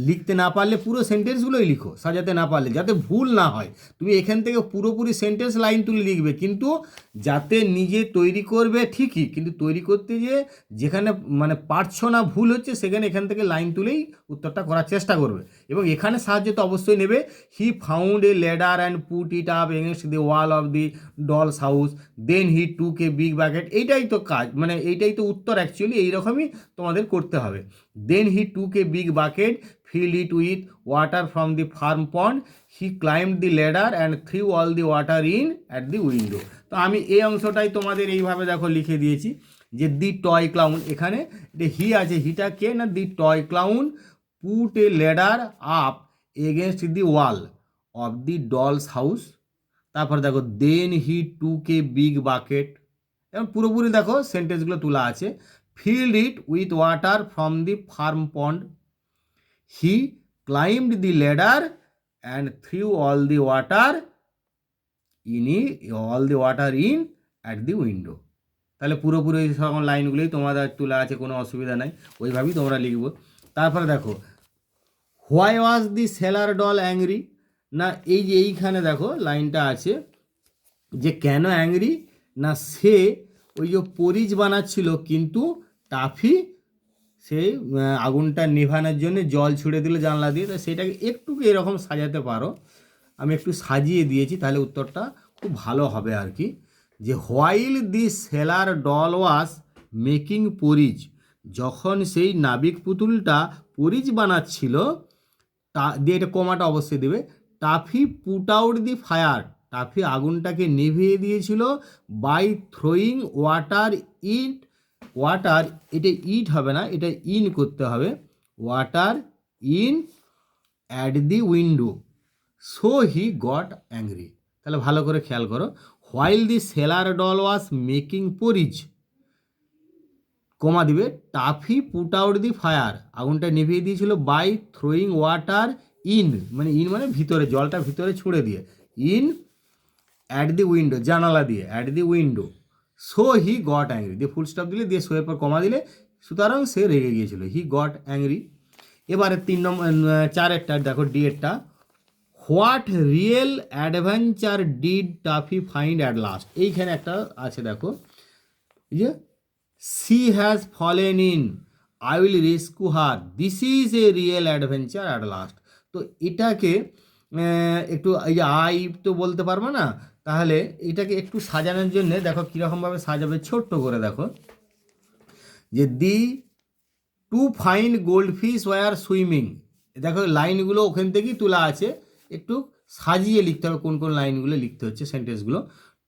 লিখতে না পারলে পুরো সেন্টেন্সগুলোই লিখো, সাজাতে না পারলে, যাতে ভুল না হয়। তুমি এখান থেকে পুরোপুরি সেন্টেন্স লাইন তুলে লিখবে, কিন্তু যাতে নিজে তৈরি করবে ঠিকই, কিন্তু তৈরি করতে গিয়ে যেখানে মানে পারছো না, ভুল হচ্ছে, সেখানে এখান থেকে লাইন তুলেই উত্তরটা করার চেষ্টা করবে। এবং এখানে সাহায্য তো অবশ্যই নেবে। He found a ladder and put it up against the wall of the dolls house, then he took a big bucket, এইটাই তো কাজ, মানে এইটাই তো উত্তর অ্যাকচুয়ালি, এইরকমই তোমাদের করতে হবে। Then he took a big bucket, fill it with water from the farm pond, he climb the ladder and threw all the water in at the window. তো আমি এই অংশটাই তোমাদের এইভাবে দেখো লিখে দিয়েছি, যে দি টয় ক্লাউন, এখানে হি আছে, হিটা কে না, the toy clown put a ladder up against the wall of the dolls house. তারপরে দেখো, দেন he took a big bucket, এবং পুরোপুরি দেখো সেন্টেন্সগুলো তোলা আছে। Field it with water from the farm pond, he climbed the ladder and threw all the water in at the window. তাহলে পুরোপুরি ওই সকল লাইনগুলোই তোমাদের তোলা আছে, কোনো অসুবিধা নাই, ওইভাবেই তোমরা লিখবো। তারপরে দেখো, why was the sailor doll angry, না এই যে এইখানে দেখো লাইনটা আছে যে কেন অ্যাংরি, না সে ওই যে পরিজ বানাচ্ছিল, কিন্তু টাফি সেই আগুনটা নেভানোর জন্য জল ছুড়ে দিল জানলা দিয়ে, তো সেটাকে একটু এরকম সাজাতে পারো, আমি একটু সাজিয়ে দিয়েছি, তাহলে উত্তরটা খুব ভালো হবে আর কি। যে while the sailor doll was making porridge, যখন সেই নাবিক পুতুলটা পরিজ বানাচ্ছিল, দিয়ে এটা কমাটা অবশ্যই দেবে, Tuffy put out the fire, Tuffy আগুনটাকে নিভিয়ে দিয়েছিল, বাই থ্রোয়িং ওয়াটার ওয়াটার, এটা ইট হবে না, এটা ইন করতে হবে, water in at the window, so he got angry. তাহলে ভালো করে খেয়াল করো, while the sailor doll was making porridge, comma দিবে, Tuffy put out the fire, আগুনটা নিভিয়ে দিয়েছিল, বাই থ্রোয়িং ওয়াটার ইন, মানে ইন মানে ভিতরে, জলটা ভিতরে ছুঁড়ে দিয়ে, ইন অ্যাট দি উইন্ডো, জানালা দিয়ে, at the window, so he got angry, দিয়ে ফুল স্টপ দিলে, দিয়ে শোয়ের পর কমা দিলে, সুতরাং সে রেগে গিয়েছিল, হি গট অ্যাংরি। এবারে 4 দেখো, ডি এরটা, what real adventure did Toffee find at last, এইখানে একটা আছে দেখো, এই যে she has fallen in, I will rescue her, this is a real adventure at last. তো এটাকে একটু, এই যে আই তো বলতে পারবো না, তাহলে এটাকে একটু সাজানোর জন্য দেখো কীরকমভাবে সাজাবে, ছোট্ট করে দেখো, যে the two fine gold fish were swimming, দেখো লাইনগুলো ওখান থেকেই তোলা আছে, একটু সাজিয়ে লিখতে হবে কোন কোন লাইনগুলো লিখতে হচ্ছে সেন্টেন্সগুলো।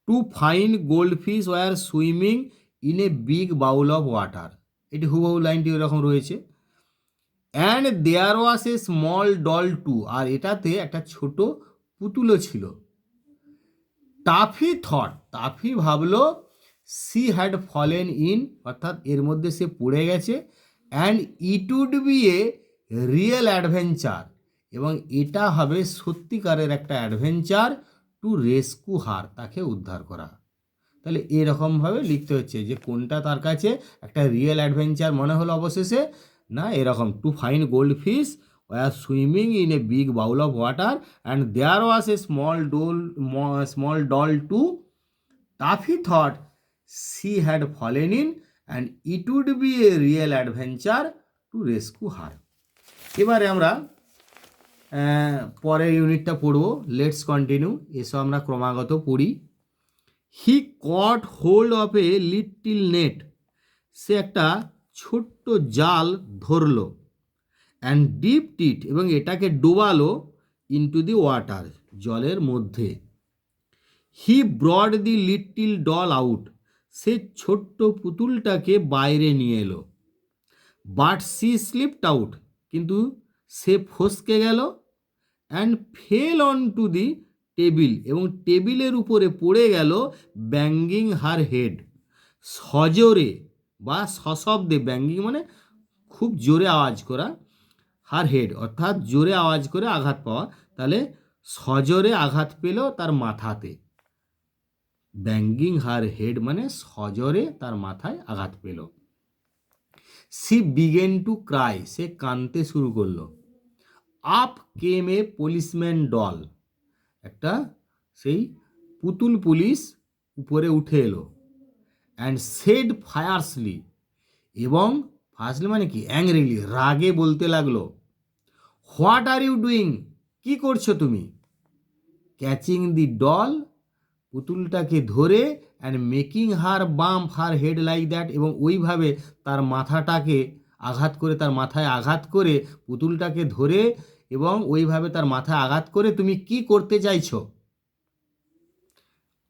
Two fine gold fish were swimming in a big bowl of water, এটি হুবহু লাইনটি ওরকম রয়েছে। And there was a small doll too, আর এটাতে একটা ছোট পুতুলও ছিল। টাফি থট, টাফি ভাবলো, সি হ্যাড ফলেন ইন, অর্থাৎ এর মধ্যে সে পড়ে গেছে, and it would be a real adventure, এবং এটা হবে সত্যিকারের একটা অ্যাডভেঞ্চার, টু রেস্কিউ হার, তাকে উদ্ধার করা। তাহলে এরকমভাবে লিখতে হচ্ছে যে কোনটা তার কাছে একটা রিয়েল অ্যাডভেঞ্চার মনে হলো অবশেষে, না এরকম, two fine gold fish were swimming in a big bowl of water and there was a small doll too, Toffee thought she had fallen in and it would be a real adventure to rescue her. এবারে আমরা পরের ইউনিটটা পড়ব, লেটস কন্টিনিউ, এসব আমরা ক্রমাগত পড়ি। He caught hold of a little net, সে একটা ছোট্ট জাল ধরলো, অ্যান্ড ডিপড ইট, এবং এটাকে ডোবালো, ইনটু দি ওয়াটার, জলের মধ্যে। হি brought the little doll out, সে ছোট্ট পুতুলটাকে বাইরে নিয়ে এলো। বাট সি স্লিপড আউট, কিন্তু সে ফসকে গেল। And fell on to the table, এবং টেবিলের উপরে পড়ে গেল, ব্যাঙ্গিং হার হেড, সজোরে বা সশব্দে, ব্যাঙ্গিং মানে খুব জোরে আওয়াজ করা, হার হেড অর্থাৎ জোরে আওয়াজ করে আঘাত পাওয়া, তাহলে সজোরে আঘাত পেল তার মাথাতে, ব্যাঙ্গিং হার হেড মানে সজোরে তার মাথায় আঘাত পেল। সি বিগেন টু ক্রাই, সে কাঁদতে শুরু করলো। আপ কেম এ পুলিশম্যান ডল, একটা সেই পুতুল পুলিশ উপরে উঠে এলো। অ্যান্ড সেড ফায়ারসলি, এবং ফায়ারসলি মানে কি, অ্যাংরিলি, রাগে বলতে লাগলো, হোয়াট আর ইউ ডুইং, কি করছো তুমি? ক্যাচিং দি ডল, পুতুলটাকে ধরে, and making her bump her head like that, এবং ওইভাবে তার মাথাটাকে আঘাত করে, তার মাথায় আঘাত করে, পুতুলটাকে ধরে এবং ওইভাবে তার মাথায় আঘাত করে তুমি কি করতে চাইছো?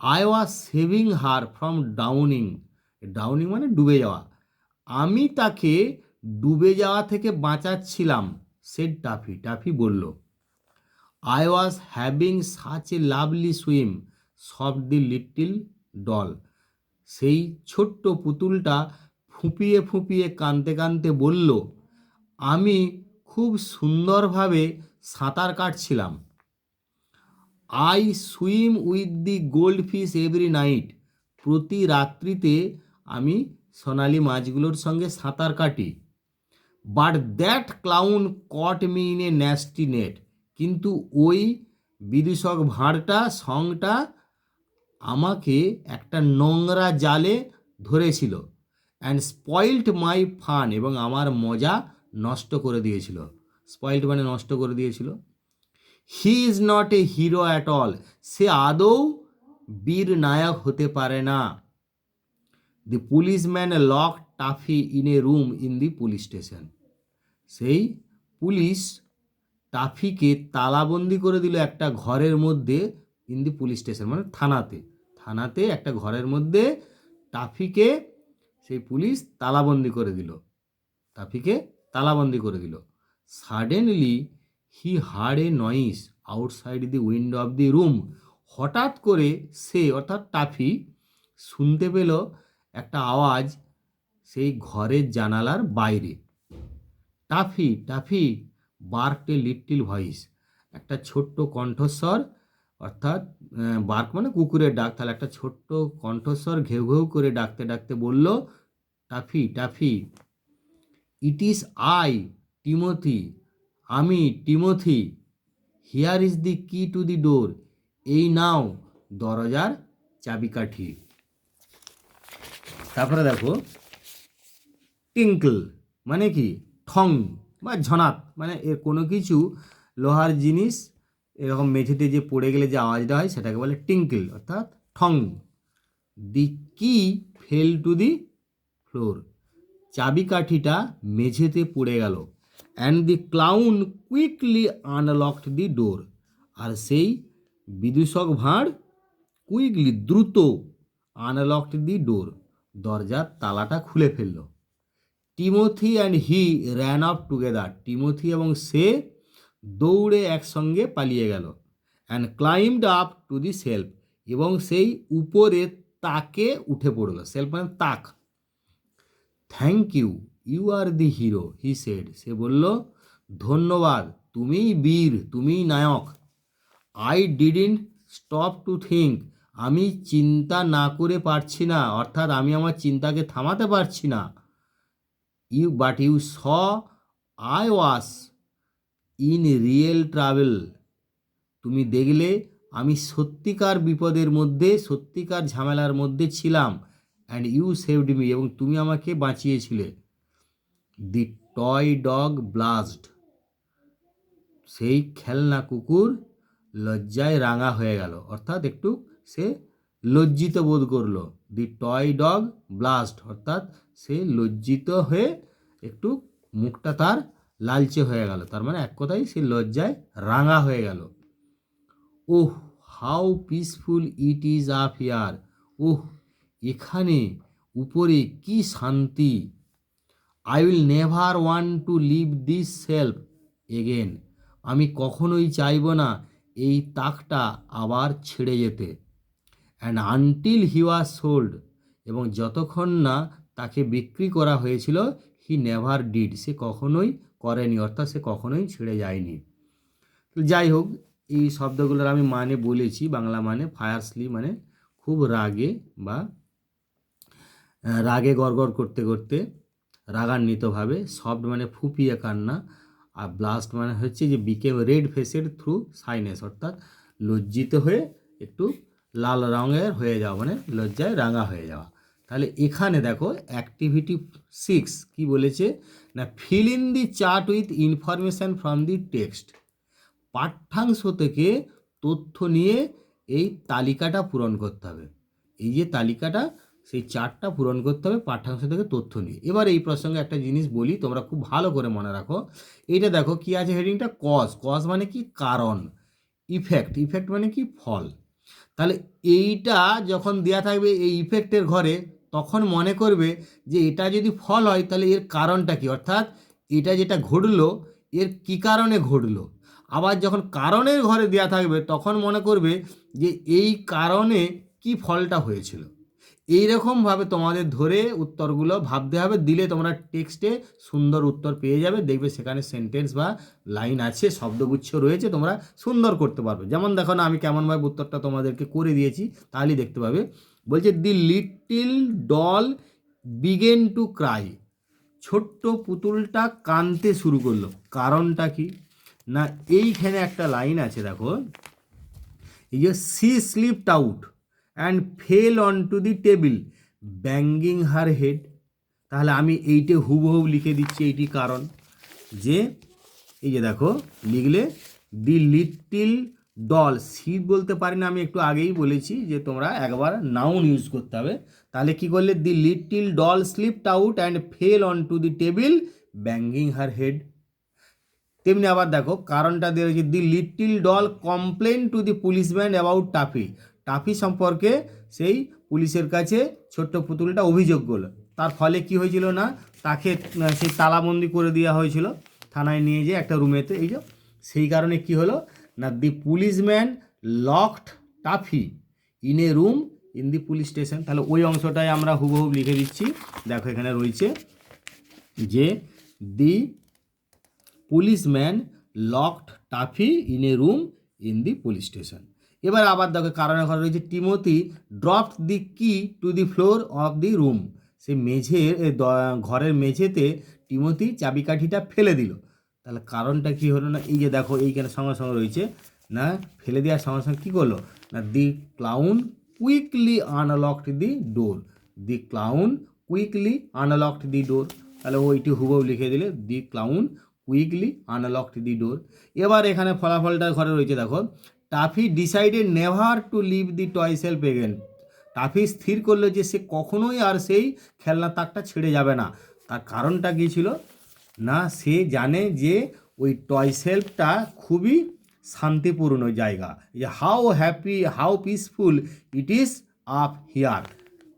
I was saving her from Downing, Downing মানে ডুবে যাওয়া, আমি তাকে ডুবে যাওয়া থেকে বাঁচাচ্ছিলাম, সেড টাফি, টাফি বলল। I was having such a lovely swim, soft the little doll, সেই ছোট্ট পুতুলটা ফুঁপিয়ে ফুঁপিয়ে কাঁদতে কাঁদতে বলল, আমি খুব সুন্দরভাবে সাঁতার কাটছিলাম। I swim with the gold fish every night, প্রতি রাত্রিতে আমি সোনালি মাছগুলোর সঙ্গে সাঁতার কাটি। But that clown caught me in a nasty net, কিন্তু ওই বিদূষক ভাঁড়টা, সংটা আমাকে একটা নোংরা জালে ধরেছিল। অ্যান্ড স্পয়েল্ড মাই ফান, এবং আমার মজা নষ্ট করে দিয়েছিল, স্পয়েল্ড মানে নষ্ট করে দিয়েছিল। He is not a hero at all, সে আদৌ বীর নায়ক হতে পারে না। The policeman lock Toffee in a room in the police station, সেই পুলিশ টাফিকে তালাবন্দি করে দিল একটা ঘরের মধ্যে, ইন দি পুলিশ স্টেশন মানে থানাতে, থানাতে একটা ঘরের মধ্যে টাফিকে সেই পুলিশ তালাবন্দি করে দিল, টাফিকে তালাবন্দি করে দিল। Suddenly he heard a noise outside the window of the room. হঠাৎ করে সে অর্থাৎ টাফি শুনতে পেল একটা আওয়াজ সেই ঘরের জানালার বাইরে। Toffee Toffee barked a little voice, একটা ছোট্ট কণ্ঠস্বর, অর্থাৎ বার্ক মানে কুকুরের ডাক, তাহলে একটা ছোট্ট কণ্ঠস্বর ঘেউ ঘেউ করে ডাকতে ডাকতে বলল, toffee toffee, it is I Timothy, আমি Timothy, here is the key to the ডোর, এই নাও দরজার চাবিকাঠি। তারপরে দেখো টিঙ্কল মানে কি ঠং বা ঝনাত, মানে এর কোনো কিছু লোহার জিনিস এরকম মেঝেতে যে পড়ে গেলে যে আওয়াজটা হয় সেটাকে বলে টিঙ্কল অর্থাৎ ঠং। The key fell to the floor, চাবিকাঠিটা মেঝেতে পড়ে গেল। And the clown quickly unlocked the door, আর সেই বিদূষক ভাঁড় কুইকলি দ্রুত আনলকড দি ডোর, দরজার তালাটা খুলে ফেলল। Timothy and he ran off together, Timothy এবং সে দৌড়ে একসঙ্গে পালিয়ে গেল। And climbed up to the shelf, এবং সেই উপরে তাকে উঠে পড়ল, সেলফ মানে তাক। Thank you, you are the hero, he said, সে বলল ধন্যবাদ, তুমিই বীর, তুমিই নায়ক। I didn't stop to think, আমি চিন্তা না করে পারছি না, অর্থাৎ আমি আমার চিন্তাকে থামাতে পারছি না। But you saw I was in real trouble, তুমি দেখলে আমি সত্যিকার বিপদের মধ্যে, সত্যিকার ঝামেলার মধ্যে ছিলাম। অ্যান্ড ইউ সেভড মি, এবং তুমি আমাকে বাঁচিয়েছিলে। দি টয় ডগ ব্লাস্ট, সেই খেলনা কুকুর লজ্জায় রাঙা হয়ে গেল, অর্থাৎ একটু সে লজ্জিত বোধ করলো। দি টয় ডগ ব্লাস্ট, অর্থাৎ সে লজ্জিত হয়ে একটু মুখটা তার লালচে হয়ে গেল, তার মানে এক কথায় সে লজ্জায় রাঙা হয়ে গেল। Oh how peaceful it is up here, oh এখানে উপরে কি শান্তি। I will never want to leave this shelf again, আমি কখনোই চাইব না এই তাকটা আবার ছেড়ে যেতে। And until he was sold, এবং যতক্ষণ না তাকে বিক্রি করা হয়েছিল, হি নেভার ডিড, সে কখনোই করেনি, অর্থাৎ সে কখনোই ছেড়ে যায়নি। তো যাই হোক, এই শব্দগুলোর আমি মানে বলেছি, বাংলা মানে ফায়ারসলি মানে খুব রাগে বা রাগে গড়গড় করতে করতে, রাগান্বিতভাবে। সফট মানে ফুপিয়ে কান্না, আর ব্লাস্ট মানে হচ্ছে যে বিকেম রেড ফেসেড থ্রু সাইনেস, অর্থাৎ লজ্জিত হয়ে একটু লাল রঙের হয়ে যাওয়া, মানে লজ্জায় রাঙা হয়ে যাওয়া। তাহলে এখানে দেখো অ্যাক্টিভিটি 6 কি বলেছে না, fill in the chart with information from the text, পাঠ্যাংশ থেকে তথ্য নিয়ে এই তালিকাটা পূরণ করতে হবে। এই যে তালিকাটা, সেই চার্টটা পূরণ করতে হবে পাঠ্যাংশ থেকে তথ্য নিয়ে। এবার এই প্রসঙ্গে একটা জিনিস বলি, তোমরা খুব ভালো করে মনে রাখো। এইটা দেখো কি আছে হেডিংটা, কজ, কজ মানে কি কারণ, ইফেক্ট, ইফেক্ট মানে কি ফল। তাহলে এইটা যখন দেওয়া থাকবে এই ইফেক্টের ঘরে, তখন মনে করবে যে এটা যদি ফল হয় তাহলে এর কারণটা কি, অর্থাৎ এটা যেটা ঘটলো এর কি কারণে ঘটলো। আবার যখন কারণের ঘরে দেওয়া থাকবে তখন মনে করবে যে এই কারণে কি ফলটা হয়েছিল। এইরকমভাবে তোমাদের ধরে উত্তরগুলো ভাবতে হবে, দিলে তোমরা টেক্সটে সুন্দর উত্তর পেয়ে যাবে। দেখবে সেখানে সেন্টেন্স বা লাইন আছে, শব্দগুচ্ছ রয়েছে, তোমরা সুন্দর করতে পারবে। যেমন দেখো না, আমি কেমনভাবে উত্তরটা তোমাদেরকে করে দিয়েছি, তাহলেই দেখতে পাবে। বলছে the little doll began to cry, ছোট্ট পুতুলটা কাঁদতে শুরু করলো। কারণটা কি না, এইখানে একটা লাইন আছে দেখো, এই যে she slipped out and fell on to the table banging her head. তাহলে আমি এইটে হুবহু লিখে দিচ্ছি, এইটি কারণ। যে এই যে দেখো লিখলে দি লিটল ডল, সি বলতে পারি না, আমি একটু আগেই বলেছি যে তোমরা একবার নাউন ইউজ করতে হবে। তাহলে কি করলে, the little doll slipped out and fell on to the table banging her head. তেমনি আবার দেখো কারণটা দিয়ে রয়েছে, the little doll complain to the policeman about Toffee, Toffee সম্পর্কে সেই পুলিশের কাছে ছোট্ট পুতুলটা অভিযোগ করলো। তার ফলে কি হয়েছিল না, তাকে সেই তালাবন্দি করে দেওয়া হয়েছিল থানায় নিয়ে যেয়ে একটা রুমেতে। এই যে সেই কারণে কি হলো না the policeman locked Toffee in a room in the police station. তাহলে ওই অংশটাই আমরা হুবহু লিখে দিচ্ছি। দেখো এখানে রয়েছে যে the policeman locked Toffee in a room in the police station. এবার আবার দেখো কারণে ঘরে রয়েছে Timothy dropped the key to the floor of the room. সে ঘরের মেঝেতে টিমোথি চাবিকাঠিটা ফেলে দিল। তাহলে কারণটা কি হলো না, এই যে দেখো এইখানে সঙ্গে সঙ্গে রয়েছে না, ফেলে দেওয়ার সঙ্গে সঙ্গে কী করলো না, the clown quickly unlocked the door. The clown quickly unlocked the door. তাহলে ওইটি হুবহু লিখে দিলে the clown quickly unlocked the door. এবার এখানে ফলাফলটা ঘরে রয়েছে দেখো, Tuffy decided never to leave the toy shelf again. টাফি স্থির করলো যে সে কখনোই আর সেই খেলনা তাকটা ছেড়ে যাবে না। তার কারণটা কী ছিল না, সে জানে যে ওই টয় সেলফটা খুবই শান্তিপূর্ণ জায়গা, যে how peaceful it is up here,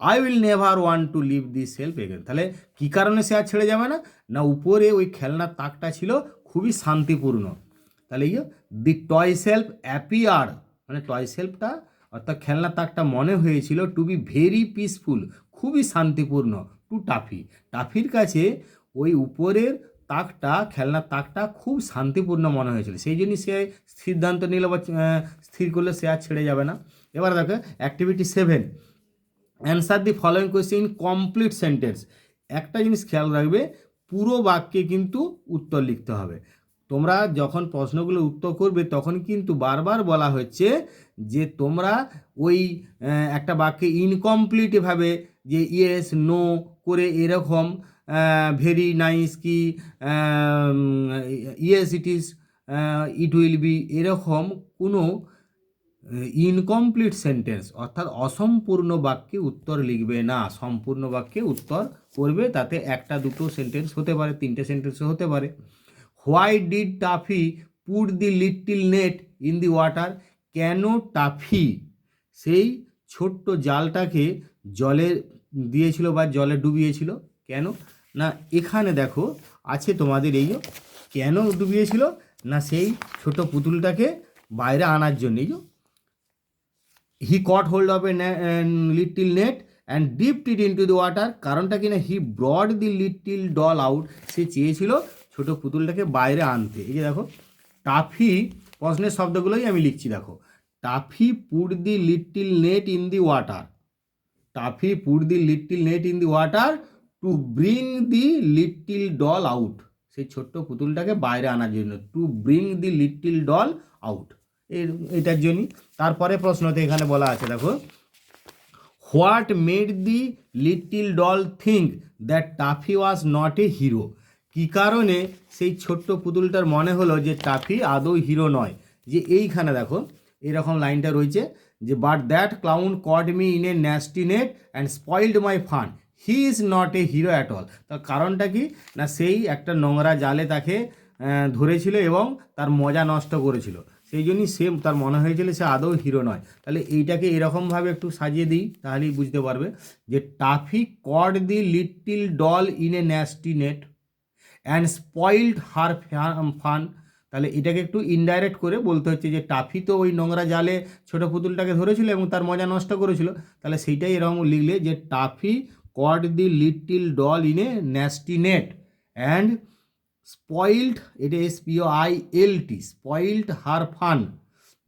I will never want to leave this shelf again. তাহলে কী কারণে সে আর ছেড়ে যাবে না, না উপরে ওই খেলনার তাকটা ছিল খুবই শান্তিপূর্ণ। তাহলে দি টয় সেলফ অ্যাপিয়ার, মানে টয় সেলফটা অর্থাৎ খেলনার তাকটা মনে হয়েছিল টু বি ভেরি পিসফুল, খুবই শান্তিপূর্ণ টু টাফি। টাফির কাছে ওই উপরের তাকটা, খেলনার তাকটা খুব শান্তিপূর্ণ মনে হয়েছিল, সেই জন্যই সে সিদ্ধান্ত নিল বা স্থির করলে সে আর ছেড়ে যাবে না। এবার দেখো activity 7, answer the following question in complete sentence. একটা জিনিস খেয়াল রাখবে, পুরো বাক্যে কিন্তু উত্তর লিখতে হবে। তোমরা যখন প্রশ্নগুলো উত্তর করবে তখন কিন্তু বারবার বলা হচ্ছে যে তোমরা ওই একটা বাক্যে ইনকমপ্লিটভাবে যে ইয়েস নো করে এরকম ভেরি নাইস কি yes it is, it will be, এরকম কোনো ইনকমপ্লিট সেন্টেন্স অর্থাৎ অসম্পূর্ণ বাক্যে উত্তর লিখবে না। সম্পূর্ণ বাক্যে উত্তর করবে, তাতে একটা দুটো সেন্টেন্স হতে পারে, তিনটে সেন্টেন্সও হতে পারে। Why did toffee put the little net in the water. কেন টাফি সেই ছোট্ট জালটাকে জলে দিয়েছিল বা জলে ডুবিয়েছিল? কেন না, এখানে দেখো আছে তোমাদের এই কেন ডুবিয়েছিল না, সেই ছোট পুতুলটাকে বাইরে আনার জন্য। He caught hold of a little net and dipped it into the water. কারণটা কি না, he brought the little doll out. সে চেয়েছিল ছোট পুতুলটাকে বাইরে আনতে। এই যে দেখো টাফি, প্রশ্নের শব্দগুলোই আমি লিখছি দেখো, Toffee put the little net in the water. Toffee put the little net in the water to bring the little doll out. সেই ছোট্ট পুতুলটাকে বাইরে আনার জন্য, to bring the little doll out, এটার জন্যই। তারপরে প্রশ্নতে এখানে বলা আছে দেখো, what made the little doll think that Toffee was not a hero. কী কারণে সেই ছোট্ট পুতুলটার মনে হলো যে টাফি আদৌ হিরো নয়? যে এইখানে দেখো এরকম লাইনটা রয়েছে যে but that clown caught me in a nasty net and spoiled my fun, he is not a hero at all. তার কারণটা কি না, সেই একটা নোংরা জালে তাকে ধরেছিল এবং তার মজা নষ্ট করেছিল, সেই জন্যই তার মনে হয়েছিল সে আদৌ হিরো নয়। তাহলে এইটাকে এরকমভাবে একটু সাজিয়ে দিই, তাহলেই বুঝতে পারবে যে toffee caught the little doll in a nasty net and spoiled her fun. তাহলে এটাকে একটু ইনডাইরেক্ট করে বলতে হচ্ছে যে টাফি তো ওই নোংরা জালে ছোটো পুতুলটাকে ধরেছিল এবং তার মজা নষ্ট করেছিল। তাহলে সেইটাই এরকম লিখলে যে toffee caught the little doll in a nasty net and spoiled, এটা SPOILT, স্পয়েলড হার ফান,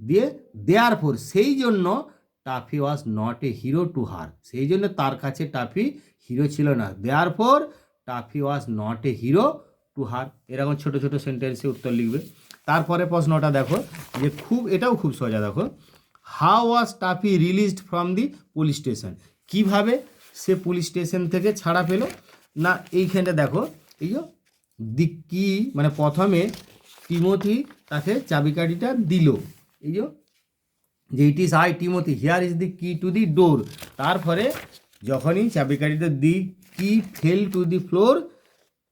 দিয়ে দেয়ার ফোর, সেই জন্য Toffee was not a hero to her, সেই জন্য তার কাছে টাফি হিরো ছিল না। Therefore Toffee was not a hero to her. এরকম ছোটো ছোটো সেন্টেন্সে উত্তর লিখবে। তারপরে প্রশ্নটা দেখো যে এটাও খুব সোজা দেখো, how was toffee released from the police station. কীভাবে সে পুলিশ স্টেশন থেকে ছাড়া পেল না, এইখানটা দেখো এই দি কি, মানে প্রথমে টিমোথি তাকে চাবিকাঠিটা দিল, এই যে it is I Timothy here is the key to the door. তারপরে যখনই চাবিকাঠিটা the key fell to the floor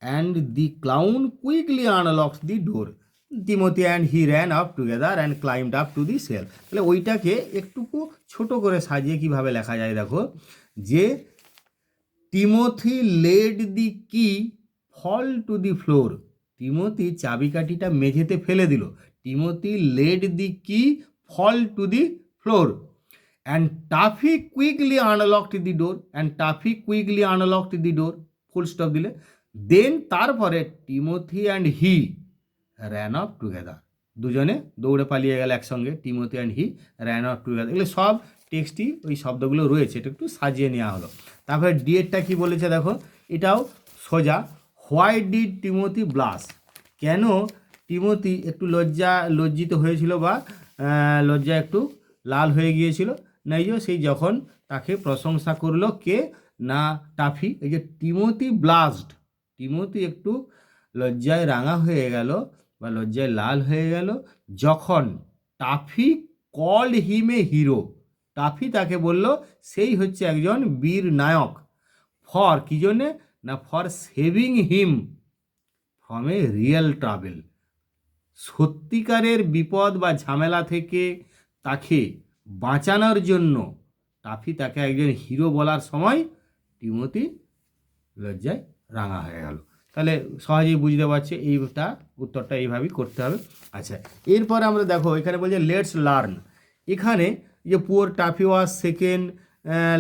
and the clown quickly unlocks the door, Timothy and he ran up together and climbed up to the cell. তাহলে ওইটাকে একটুকু ছোট করে সাজিয়ে কিভাবে লেখা যায় দেখো, যে Timothy let the key fall to the floor. Timothy চাবিকাঠিটা মেঝেতে ফেলে দিল। Timothy let the key fall to the floor and Toffee quickly unlocked the door full stop দিলে দেন তারপরে Timothy and he ran off together, দুজনে দৌড়ে পালিয়ে গেল একসঙ্গে, Timothy and he ran off together. এগুলো সব টেক্সটই ওই শব্দগুলো রয়েছে, এটা একটু সাজিয়ে নেওয়া হলো। তারপরে ডিএডটা কি বলেছে দেখো, এটাও সোজা। হোয়াই ডিড টিমোথি ব্লাস, কেন টিমোথি একটু লজ্জিত হয়েছিল বা লজ্জা একটু লাল হয়ে গিয়েছিল, নাই যে সেই যখন তাকে প্রশংসা করলো কে না টাফি, এই যে টিমোথি ব্লাস্ট, টিমোথি একটু লজ্জায় রাঙা হয়ে গেল বা লজ্জায় লাল হয়ে গেল যখন Taffy called him a hero, Taffy তাকে বলল সেই হচ্ছে একজন বীর নায়ক, ফর কি জন্যে না for saving him from a real travel, সত্যিকারের বিপদ বা ঝামেলা থেকে তাকে বাঁচানোর জন্য টাফি তাকে একজন হিরো বলার সময় টিমোথি লজ্জায় রাঙা হয়ে গেল। তাহলে সহজেই বুঝতে পারছে এইটা উত্তরটা এইভাবেই করতে হবে। আচ্ছা, এরপর আমরা দেখো এখানে বলছে লেটস লার্ন, এখানে যে poor Toffee was second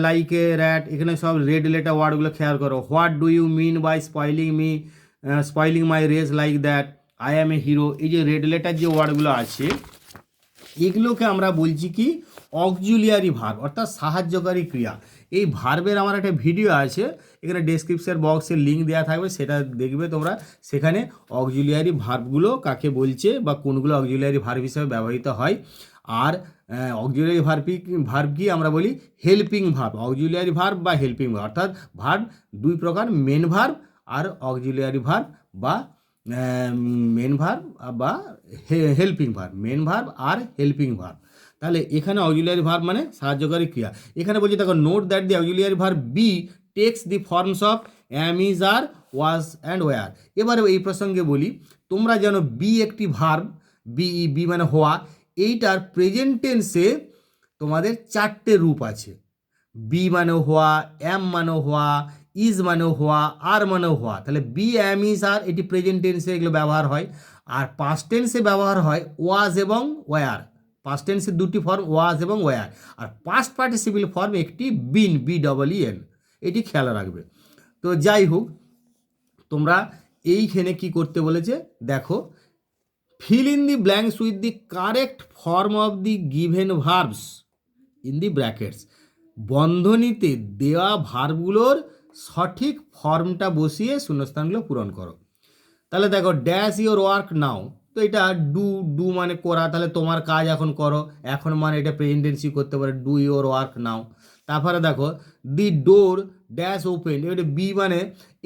like a rat, এখানে সব রেড লেটার ওয়ার্ডগুলো খেয়াল করো। What do you mean by spoiling my race like that, I am a hero, এই যে রেড লেটার যে ওয়ার্ডগুলো আছে এগুলোকে আমরা বলছি কি অক্সিলিয়ারি ভার্ব, অর্থাৎ সাহায্যকারী ক্রিয়া। এই ভার্বের আমার একটা ভিডিও আছে, এখানে ডেসক্রিপশন বক্সে লিঙ্ক দেওয়া থাকবে, সেটা দেখবে তোমরা। সেখানে অক্সিলিয়ারি ভার্বগুলো কাকে বলছে বা কোনগুলো অক্সিলিয়ারি ভার্ব হিসেবে ব্যবহৃত হয়। আর অক্সিলিয়ারি ভার্ব কি আমরা বলি হেল্পিং ভার্ব, অক্সিলিয়ারি ভার্ব বা হেল্পিং ভার্ব, অর্থাৎ ভার্ব দুই প্রকার, মেন ভার্ব আর অক্সিলিয়ারি ভার্ব বা মেন ভার্ব বা হেল্পিং ভার্ব, মেন ভার্ব আর হেল্পিং ভার্ব। তাহলে এখানে অক্সিলিয়ারি ভার্ব মানে সাহায্যকারী ক্রিয়া। এখানে বলছি দেখো, note that the auxiliary verb be takes the forms of am, is, are, was and were. এবারে এই প্রসঙ্গে বলি, তোমরা যেন বি একটি ভার্ব, বি মানে হওয়া, এইটার প্রেজেন্ট টেন্সে তোমাদের চারটে রূপ আছে। বি মানে হওয়া, এম মানে হওয়া, ইজ মানে হওয়া, আর মানে হওয়া। তাহলে বি, এম, ইজ, আর এটি প্রেজেন্ট টেন্সে এগুলো ব্যবহার হয়। আর পাস্ট টেন্সে ব্যবহার হয় ওয়াজ এবং ওয়ার। পাস্ট টেন্সের দুটি ফর্ম ওয়াজ এবং ওয়ার। আর পাস্ট পার্টিসিপল ফর্ম একটি বিন, BEEN, এটি খেয়াল রাখবে। তো যাই হোক, তোমরা এইখানে কি করতে বলেছে দেখো, feel in the blanks with the correct form of the given verbs in the brackets, বন্ধনীতে দেওয়া ভার্বগুলোর সঠিক ফর্মটা বসিয়ে শূন্যস্থানগুলো পূরণ করো। তাহলে দেখো, ড্যাশ ইওর ওয়ার্ক নাও, তো এটা ডু মানে করা, তাহলে তোমার কাজ এখন করো, এখন মানে এটা প্রেজেন্ট টেন্সে করতে পারে, ডু ইওর ওয়ার্ক নাও। তারপরে দেখো, দি ডোর ড্যাশ ওপেন, এটা বি মানে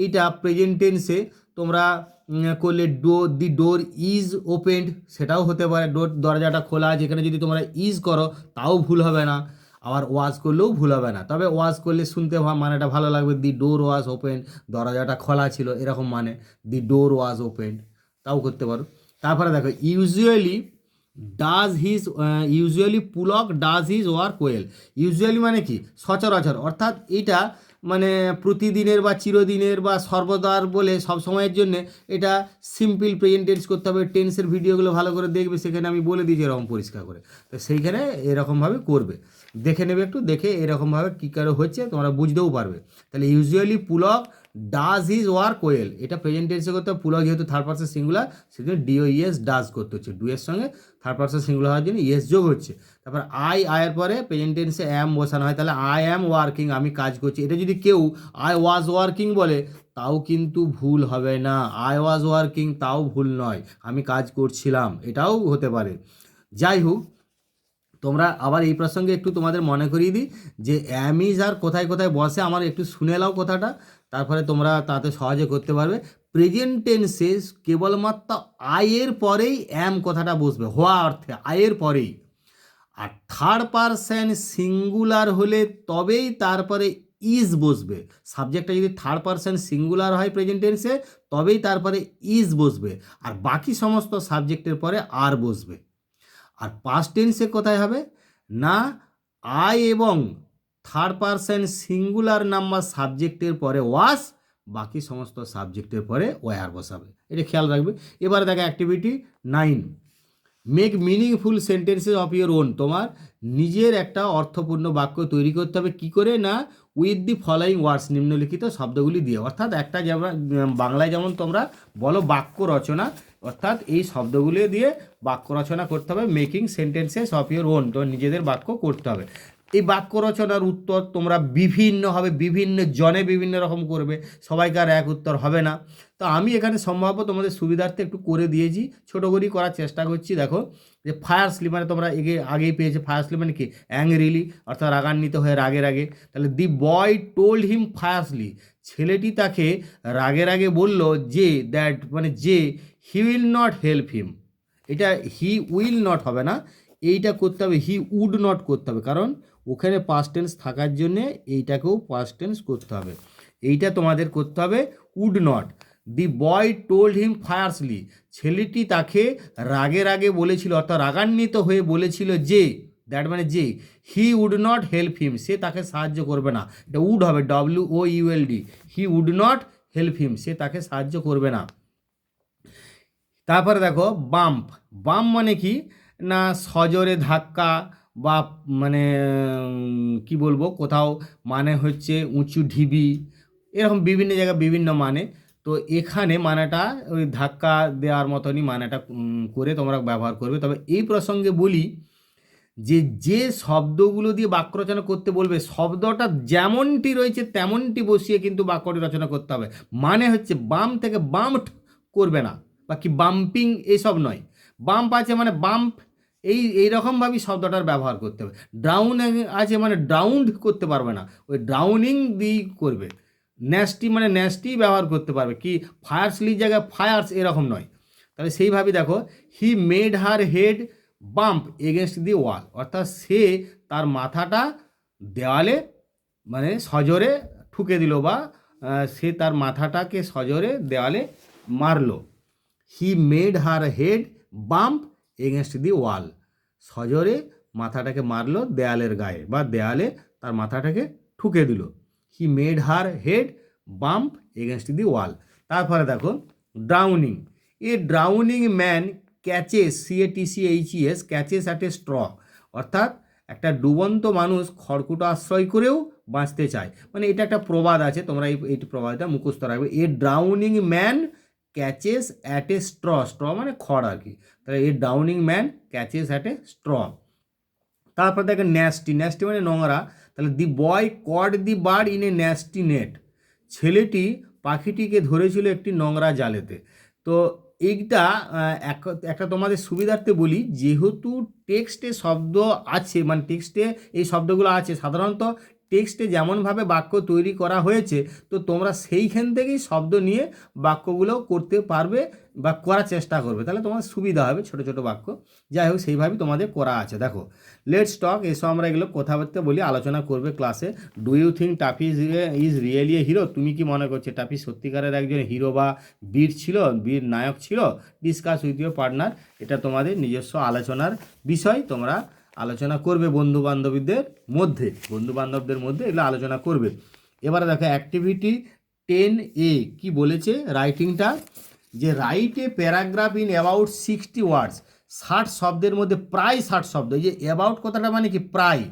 এটা প্রেজেন্ট টেন্সে তোমরা করলে দি ডোর ইজ ওপেন্ড, সেটাও হতে পারে, দরজাটা খোলা আছে, এখানে যদি তোমরা ইজ করো তাও ভুল হবে না, আবার ওয়াজ করলেও ভুল হবে না। তবে ওয়াজ করলে শুনতে মানেটা ভালো লাগবে, দি ডোর ওয়াজ ওপেন, দরজাটা খোলা ছিল এরকম মানে, দি ডোর ওয়াজ ওপেন, তাও করতে পারো। তারপরে দেখো, usually Pulak does his work well, usually মানে কি সচরাচর, অর্থাৎ এটা মানে প্রতিদিনের বা চিরদিনের বা সর্বদার বলে সব সময়ের জন্য এটা সিম্পল প্রেজেন্ট টেন্স করতে হবে। টেন্সের ভিডিওগুলো ভালো করে দেখবে, সেখানে আমি বলে দিয়েছি এরকম পরিষ্কার করে, তো সেইখানে এরকমভাবে করবে, দেখে নেবে একটু, দেখে এরকমভাবে কী করে হচ্ছে তোমরা বুঝতেও পারবে। তাহলে usually Pulak does his work well, এটা প্রেজেন্ট টেন্সে করতে হবে, পুলক যেহেতু থার্ড পারসন সিঙ্গুলার সেজন্য DOES ডাজ করতে হচ্ছে, ডু এর সঙ্গে থার্ড পারসন সিঙ্গুলার হওয়ার জন্য ইয়েস যোগ হচ্ছে। তারপর আয়ের পরে প্রেজেন্ট টেন্সে অ্যাম বসানো হয়, তাহলে আই অ্যাম ওয়ার্কিং, আমি কাজ করছি। এটা যদি কেউ আই ওয়াজ ওয়ার্কিং বলে তাও কিন্তু ভুল হবে না, আই ওয়াজ ওয়ার্কিং তাও ভুল নয়, আমি কাজ করছিলাম এটাও হতে পারে। যাই হোক, তোমরা আবার এই প্রসঙ্গে একটু তোমাদের মনে করিয়ে দিই যে অ্যাম, ইজ, আর কোথায় কোথায় বসে, আমার একটু শুনে নাও কথাটা, তারপরে তোমরা তাতে সহজে করতে পারবে। প্রেজেন্ট টেন্সে কেবলমাত্র আয়ের পরেই অ্যাম কথাটা বসবে, হওয়া অর্থে আয়ের পরেই। আর থার্ড পারসন সিঙ্গুলার হলে তবেই তারপরে ইজ বসবে, সাবজেক্টটা যদি থার্ড পারসন সিঙ্গুলার হয় প্রেজেন্ট টেন্সে তবেই তারপরে ইজ বসবে, আর বাকি সমস্ত সাবজেক্টের পরে আর বসবে। আর পাস্ট টেন্সে কোথায় হবে না, আই এবং থার্ড পারসন সিঙ্গুলার নাম্বার সাবজেক্টের পরে ওয়াস, বাকি সমস্ত সাবজেক্টের পরে ওয়ার বসাবে, এটা খেয়াল রাখবে। এবারে দেখো activity 9, make meaningful sentences of your own, তোমার নিজের একটা অর্থপূর্ণ বাক্য তৈরি করতে হবে। কি করে না, উইথ দি ফলোয়িং ওয়ার্ডস, নিম্নলিখিত শব্দগুলি দিয়ে। অর্থাৎ একটা যেমন বাংলায় যেমন তোমরা বলো বাক্য রচনা, অর্থাৎ এই শব্দগুলি দিয়ে বাক্য রচনা করতে হবে। Making sentences of your own, তোমার নিজেদের বাক্য করতে হবে। এই বাক্য রচনার উত্তর তোমরা বিভিন্ন হবে, বিভিন্ন জনে বিভিন্ন রকম করবে, সবাইকার এক উত্তর হবে না। তো আমি এখানে সম্ভাব্য তোমাদের সুবিধার্থে একটু করে দিয়েছি, ছোটো করেই করার চেষ্টা করছি। দেখো যে ফায়ারসলি মানে তোমরা আগেই পেয়েছে, ফায়ারসলি মানে কি, অ্যাংরিলি অর্থাৎ রাগান্বিত হয়ে রাগে রাগে। তাহলে the boy told him fiercely, ছেলেটি তাকে রাগে রাগে বলল যে, দ্যাট মানে যে, হি উইল নট হেল্প হিম, এটা হি উইল নট হবে না, এইটা করতে হবে হি উড নট করতে হবে, কারণ ওখানে পাস্ট টেন্স থাকার জন্যে এইটাকেও পাস্ট টেন্স করতে হবে। এইটা তোমাদের করতে হবে would not. The boy told him fiercely, ছেলেটি তাকে রাগে রাগে বলেছিল অর্থাৎ রাগান্বিত হয়ে বলেছিল যে, দ্যাট মানে যে, he would not help him, সে তাকে সাহায্য করবে না, এটা উড হবে, WOULD, he would not help him, সে তাকে সাহায্য করবে না। তারপরে দেখো বাম্প, বাম্প মানে কি না, সজোরে ধাক্কা বা মানে কি বলবো, কোথাও মানে হচ্ছে উঁচু ঢিবি, এরকম বিভিন্ন জায়গায় বিভিন্ন মানে। তো এখানে মানেটা ওই ধাক্কা দেওয়ার মতনই মানেটা করে তোমরা ব্যবহার করবে। তবে এই প্রসঙ্গে বলি যে যে শব্দগুলো দিয়ে বাক্য রচনা করতে বলবে, শব্দটা যেমনটি রয়েছে তেমনটি বসিয়ে কিন্তু বাক্যটি রচনা করতে হবে। মানে হচ্ছে বাম থেকে বাম্পড করবে না, বা কি বাম্পিং এসব নয়। বাম্প আছে মানে বাম্প, এইরকমভাবেই শব্দটার ব্যবহার করতে হবে। ড্রাউন আছে মানে ড্রাউন্ড করতে পারবে না, ওই ড্রাউনিং দিয়েই করবে। ন্যাস্টি মানে ন্যাস্টি ব্যবহার করতে পারবে, কি ফায়ারসলির জায়গায় ফায়ার্স এরকম নয়। তাহলে সেইভাবে দেখো, he made her head bump against the wall, অর্থাৎ সে তার মাথাটা দেওয়ালে মানে সজোরে ঠুকে দিল, বা সে তার মাথাটাকে সজোরে দেওয়ালে মারলো। He made her head bump against the wall, সজোরে মাথাটাকে মারলো দেয়ালের গায়ে, বা দেয়ালে তার মাথাটাকে ঠুকে দিল। He made her head bump against the wall. তারপরে দেখো drowning, a drowning man catches, CATCHES, catches at a straw, অর্থাৎ একটা ডুবন্ত মানুষ খড়কুটো আশ্রয় করেও বাঁচতে চায়। মানে এটা একটা প্রবাদ আছে, তোমরা এই প্রবাদটা মুখস্থ রাখবে। A drowning man catches at a straw, straw মানে খড় আর কি। তাহলে a drowning man catches at a straw. তারপর দেখেন ন্যাস্টি, ন্যাস্টি মানে নোংরা। তাহলে the boy caught the bird in a nasty net, ছেলেটি পাখিটিকে ধরেছিল একটি নোংরা জালেতে। তো এইটা একটা তোমাদের সুবিধার্থে বলি, যেহেতু টেক্সটে শব্দ আছে, মানে টেক্সটে এই শব্দগুলো আছে, সাধারণত টেক্সটে যেমনভাবে বাক্য তৈরি করা হয়েছে, তো তোমরা সেইখান থেকেই শব্দ নিয়ে বাক্যগুলো করতে পারবে বা করার চেষ্টা করবে, তাহলে তোমার সুবিধা হবে ছোটো ছোটো বাক্য। যাই হোক, সেইভাবেই তোমাদের করা আছে। দেখো লেটস টক, এসো আমরা এগুলো কথাবার্তা বলি, আলোচনা করবে ক্লাসে। Do you think Taffy is really a hero, তুমি কি মনে করছো টাফি সত্যিকারের একজন হিরো বা বীর ছিল, বীর নায়ক ছিল? ডিসকাস উইথ ইউর পার্টনার, এটা তোমাদের নিজস্ব আলোচনার বিষয়, তোমরা আলোচনা করবে বন্ধু বান্ধবদের মধ্যে এগুলো আলোচনা করবে। এবারে দেখো অ্যাক্টিভিটি 10A কি বলেছে রাইটিংটা, যে write a paragraph in about 60 ওয়ার্ডস, 60 শব্দের মধ্যে, প্রায় 60 শব্দ। এই যে অ্যাবাউট কথাটা মানে কি প্রায়,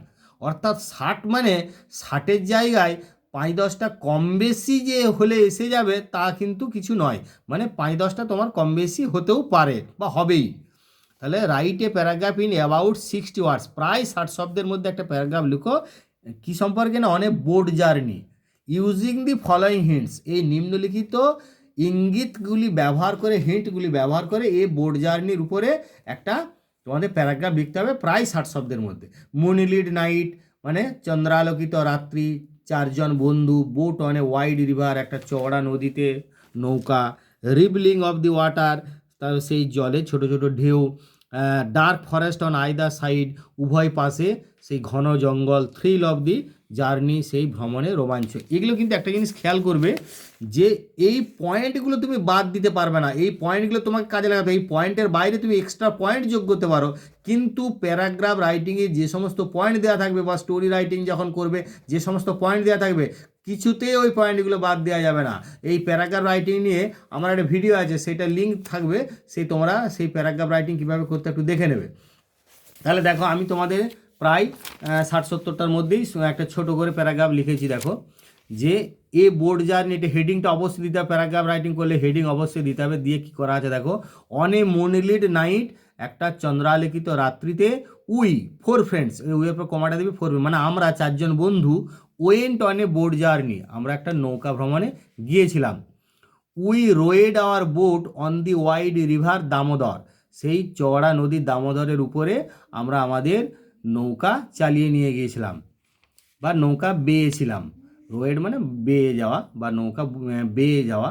অর্থাৎ 60 মানে 60-এর জায়গায় 5-10টা কম বেশি যে হলে এসে যাবে তা কিন্তু কিছু নয়, মানে 5-10টা তোমার কম বেশি হতেও পারে বা হবেই। তাহলে write a paragraph in about 60 ওয়ার্ডস, প্রায় 60 শব্দের মধ্যে একটা প্যারাগ্রাফ লিখো। কী সম্পর্কে না, অনেক boat journey, using the following hints, এই নিম্নলিখিত ইঙ্গিতগুলি ব্যবহার করে, হিন্টগুলি ব্যবহার করে এই বোট জার্নির উপরে একটা তোমাদের প্যারাগ্রাফ লিখতে হবে প্রায় 60 শব্দের মধ্যে। মুনলিড নাইট মানে চন্দ্রালোকিত রাত্রি, 4 জন বন্ধু, boat on a wide river, একটা চওড়া নদীতে নৌকা, রিবলিং অফ দি ওয়াটার, তার সেই জলে ছোট ছোট ঢেউ, dark forest on either side, উভয় পাশে সেই ঘন জঙ্গল, থ্রিল অফ দি জার্নি, সেই ভ্রমণের রোমাঞ্চ। এগুলো কিন্তু একটা জিনিস খেয়াল করবে যে এই পয়েন্টগুলো তুমি বাদ দিতে পারবে না, এই পয়েন্টগুলো তোমাকে কাজে লাগাতে, এই পয়েন্টের বাইরে তুমি এক্সট্রা পয়েন্ট যোগ করতে পারো, কিন্তু প্যারাগ্রাফ রাইটিংয়ে যে সমস্ত পয়েন্ট দেওয়া থাকবে বা স্টোরি রাইটিং যখন করবে যে সমস্ত পয়েন্ট দেওয়া থাকবে, কিছুতেই ওই পয়েন্টগুলো বাদ দেওয়া যাবে না। এই প্যারাগ্রাফ রাইটিং নিয়ে আমার একটা ভিডিও আছে, সেটা লিঙ্ক থাকবে, সেই তোমরা সেই প্যারাগ্রাফ রাইটিং কীভাবে করতে একটু দেখে নেবে। তাহলে দেখো আমি তোমাদের প্রায় 60-70টার মধ্যেই একটা ছোট করে প্যারাগ্রাফ লিখেছি। দেখো যে এ বোর্ড জার্নি, এটা হেডিংটা অবশ্যই দিতে হবে, প্যারাগ্রাফ রাইটিং করলে হেডিং অবশ্যই দিতে হবে। দিয়ে কী করা আছে দেখো, অন এ মুনলিট নাইট, একটা চন্দ্রালোকিত রাত্রিতে, উই 4 ফ্রেন্ডস, উইয়ের পর কমাটা দিবি 4, মানে আমরা 4জন বন্ধু, went on a board journey, আমরা একটা নৌকা ভ্রমণে গিয়েছিলাম। We rowed our boat on the wide river Damodar, সেই চওড়া নদী দামোদরের উপরে আমরা আমাদের নৌকা চালিয়ে নিয়ে গিয়েছিলাম বা নৌকা বেয়েছিলাম। রোয়েড মানে বেয়ে যাওয়া বা নৌকা বেয়ে যাওয়া।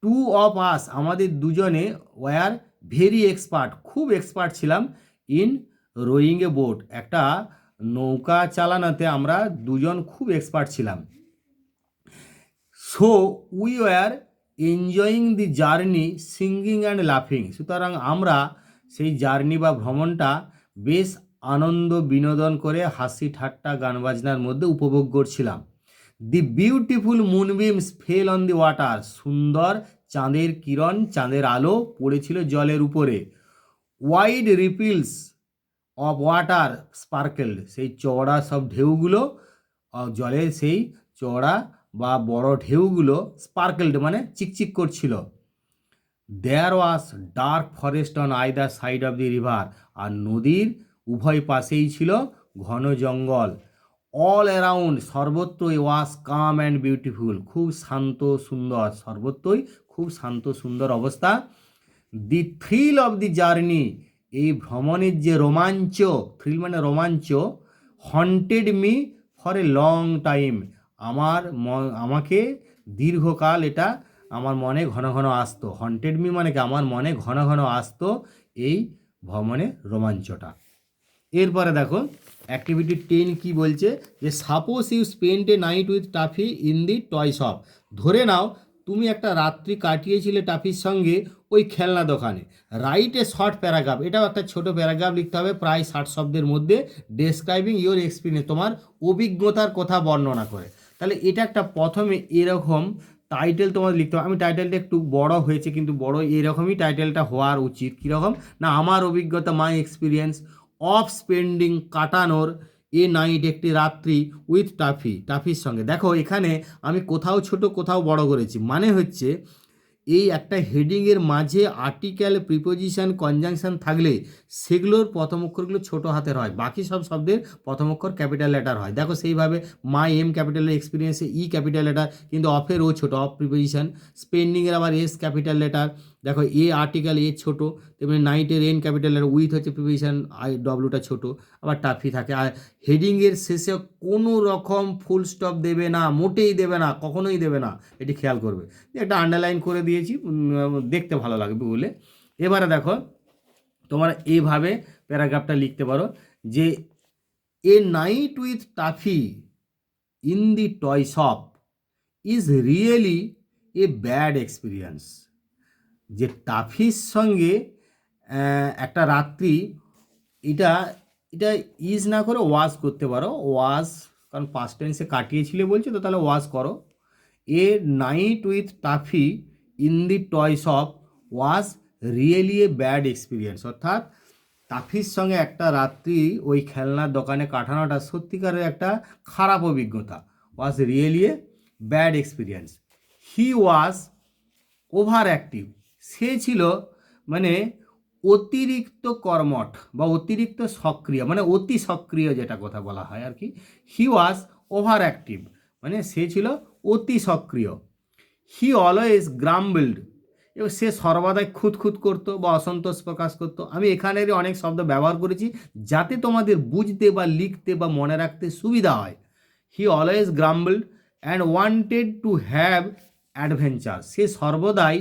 টু অফ আস, আমাদের দুজনে, ওয়ার ভেরি এক্সপার্ট, খুব এক্সপার্ট ছিলাম, ইন রোয়িং এ বোট, একটা নৌকা চালানোতে আমরা দুজন খুব এক্সপার্ট ছিলাম। So we were enjoying the journey singing and লাফিং, সুতরাং আমরা সেই জার্নি বা ভ্রমণটা বেশ আনন্দ বিনোদন করে হাসি ঠাট্টা গান বাজনার মধ্যে উপভোগ করছিলাম। The beautiful moonbeams fell on the water, সুন্দর চাঁদের কিরণ, চাঁদের আলো পড়েছিল জলের উপরে। Wide ripples of water sparkled, সেই চওড়া সব ঢেউগুলো, জলের সেই চওড়া বা বড় ঢেউগুলো স্পার্কেলড মানে চিকচিক করছিল। There was dark forest on either side of the river, আর নদীর উভয় পাশেই ছিল ঘন জঙ্গল। অল অ্যারাউন্ড, সর্বত্রই, ওয়াজ কাম অ্যান্ড বিউটিফুল, খুব শান্ত সুন্দর, সর্বত্রই খুব শান্ত সুন্দর অবস্থা। দি থ্রিল অফ দি জার্নি, এই ভ্রমণের যে রোমাঞ্চ, থ্রিল মানে রোমাঞ্চ, haunted me for a long time, আমাকে দীর্ঘকাল এটা আমার মনে ঘন ঘন আসতো। হন্টেড মি মানে কি, আমার মনে ঘন ঘন আসতো এই ভ্রমণের রোমাঞ্চটা। এরপরে দেখো অ্যাক্টিভিটি 10 কি বলছে, যে suppose you spend a night with toffee in the toy shop, ধরে নাও তুমি একটা রাত্রি কাটিয়েছিলে টাফির সঙ্গে ওই খেলনা দোকানে। রাইট এ শর্ট প্যারাগ্রাফ, এটাও একটা ছোট প্যারাগ্রাফ লিখতে হবে প্রায় 60 শব্দের মধ্যে, ডেসক্রাইবিং ইউর এক্সপিরিয়েন্স, তোমার অভিজ্ঞতার কথা বর্ণনা করে। তাহলে এটা একটা প্রথমে এরকম টাইটেল তোমার লিখতে হবে। আমি টাইটেলটা একটু বড় হয়েছে, কিন্তু বড় এরকমই টাইটেলটা হওয়ার উচিত। কীরকম না, আমার অভিজ্ঞতা, মাই এক্সপিরিয়েন্স অফ স্পেন্ডিং, কাটানোর, এ নাইট, একটি রাত্রি, উইথ টাফি, টাফির সঙ্গে। দেখো এখানে আমি কোথাও ছোট কোথাও বড় করেছি, মানে হচ্ছে এই একটা হেডিংয়ের মাঝে আর্টিকেল, প্রিপোজিশন, কনজাংশন থাকলে সেগুলোর প্রথম অক্ষরগুলো ছোট হাতের হয়, বাকি সব শব্দের প্রথম অক্ষর ক্যাপিটাল লেটার হয়। দেখো সেইভাবে মাই এম ক্যাপিটালের, এক্সপিরিয়েন্সে ই ক্যাপিটাল লেটার, কিন্তু অফের ও ছোটো, অফ প্রিপোজিশন। স্পেন্ডিংয়ের আবার এস ক্যাপিটাল লেটার, দেখো এ আর্টিকেল, এ ছোটো, তেমনি নাইটের এন ক্যাপিটাল লেটার, উইথ হচ্ছে প্রিপোজিশন, আই ডব্লিউটা ছোটো, আবার টাফি থাকে। আর হেডিংয়ের শেষে কোনো রকম ফুল স্টপ দেবে না, মোটেই দেবে না, কখনোই দেবে না, এটি খেয়াল করবে। একটা আন্ডারলাইন করে দিয়েছি, দেখতে ভালো লাগবে বলে। এবারে দেখো তোমরা এইভাবে প্যারাগ্রাফটা লিখতে পারো, যে a night with toffee in the toy shop is really a bad experience, যে টাফির সঙ্গে একটা রাত্রি, এটা এটা ইজ না করে ওয়াজ করতে পারো, ওয়াজ, কারণ পাস্ট টেন্সে কাটিয়েছিলে বলছে তো, তাহলে ওয়াজ করো। A night with toffee in the toy shop was really a bad experience, অর্থাৎ টাফির সঙ্গে একটা রাত্রি ওই খেলনার দোকানে কাটানোটা সত্যিকারের একটা খারাপ অভিজ্ঞতা, was really a bad experience. He was over active, সে ছিল মানে অতিরিক্ত কর্মঠ বা অতিরিক্ত সক্রিয়, মানে অতি সক্রিয় যেটা কথা বলা হয় আর কি। হি ওয়াজ ওভার অ্যাক্টিভ মানে সে ছিল অতি সক্রিয়। হি অলওয়েজ গ্রাম্বলড, এবং সে সর্বদাই খুঁতখুত করতো বা অসন্তোষ প্রকাশ করতো। আমি এখানের অনেক শব্দ ব্যবহার করেছি যাতে তোমাদের বুঝতে বা লিখতে বা মনে রাখতে সুবিধা হয়। He always grumbled and wanted to have adventure, সে সর্বদাই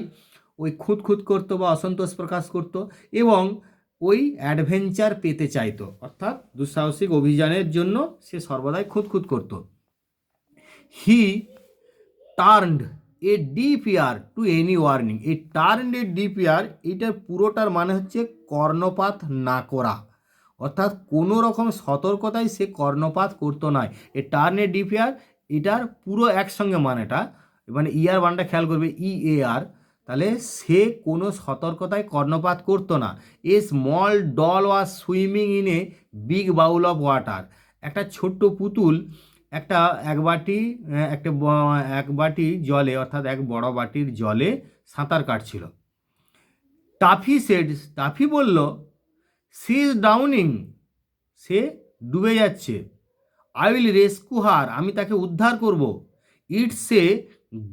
ওই খুঁতখুত করতো বা অসন্তোষ প্রকাশ করতো এবং ওই অ্যাডভেঞ্চার পেতে চাইতো, অর্থাৎ দুঃসাহসিক অভিযানের জন্য সে সর্বদাই খুঁতখুত করতো। He turned a deaf ear to any warning, এই টার্নড এ ডিপ ইয়ার, এইটার পুরোটার মানে হচ্ছে কর্ণপাত না করা, অর্থাৎ কোনো রকম সতর্কতায় সে কর্ণপাত করতো না। এ টার্ন এ ডিপ ইয়ার এটার পুরো একসঙ্গে মানেটা, মানে ইয়ার বানটা খেয়াল করবে, EAR, তাহলে সে কোনো সতর্কতায় কর্ণপাত করতো না। A small doll was swimming in a big bowl of water, একটা ছোট্ট পুতুল একটা এক বাটি জলে, অর্থাৎ এক বড় বাটির জলে সাঁতার কাটছিল। টাফি সেড, টাফি বলল, সি ইজ ডাউনিং, সে ডুবে যাচ্ছে। আই উইল রেস্কিউ হার, আমি তাকে উদ্ধার করব। ইটস এ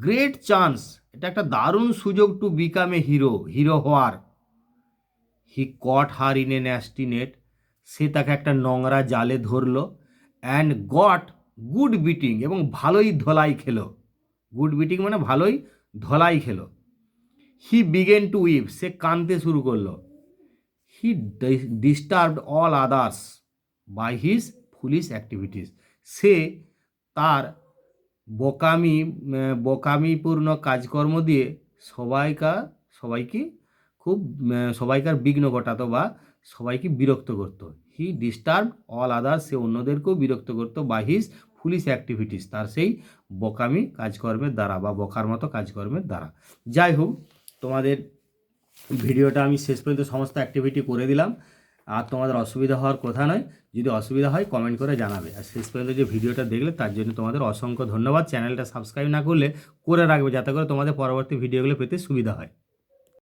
গ্রেট চান্স, এটা একটা দারুণ সুযোগ to become a hero, hero হওয়ার। He caught her in a nasty net, সে তাকে একটা নোংরা জালে ধরলো। অ্যান্ড গট গুড বিটিং, এবং ভালোই ধোলাই খেলো। গুড বিটিং মানে ভালোই ধলাই খেলো। হি বিগেন টু উইপ, সে কাঁদতে শুরু করলো। He disturbed all others by his foolish activities, সে তার বোকামিপূর্ণ কাজকর্ম দিয়ে সবাইকে খুব সবাইকার বিঘ্ন ঘটাতো বা সবাইকে বিরক্ত করতো। হি ডিস্টার্ব অল আদার্স, সে অন্যদেরকেও বিরক্ত করতো। বাই হিজ ফুলিশ অ্যাক্টিভিটিস, তার সেই বোকামি কাজকর্মের দ্বারা বা বোকার মতো কাজকর্মের দ্বারা। যাই হোক, তোমাদের ভিডিওটা আমি শেষ পর্যন্ত সমস্ত অ্যাক্টিভিটি করে দিলাম, আর তোমাদের অসুবিধা হওয়ার কথা নয়। যদি অসুবিধা হয় কমেন্ট করে জানাবে। আর শেষ পর্যন্ত যে ভিডিওটা দেখলে তার জন্য তোমাদের অসংখ্য ধন্যবাদ। চ্যানেলটা সাবস্ক্রাইব না করলে করে রাখবে, যাতে করে তোমাদের পরবর্তী ভিডিওগুলো পেতে সুবিধা হয়।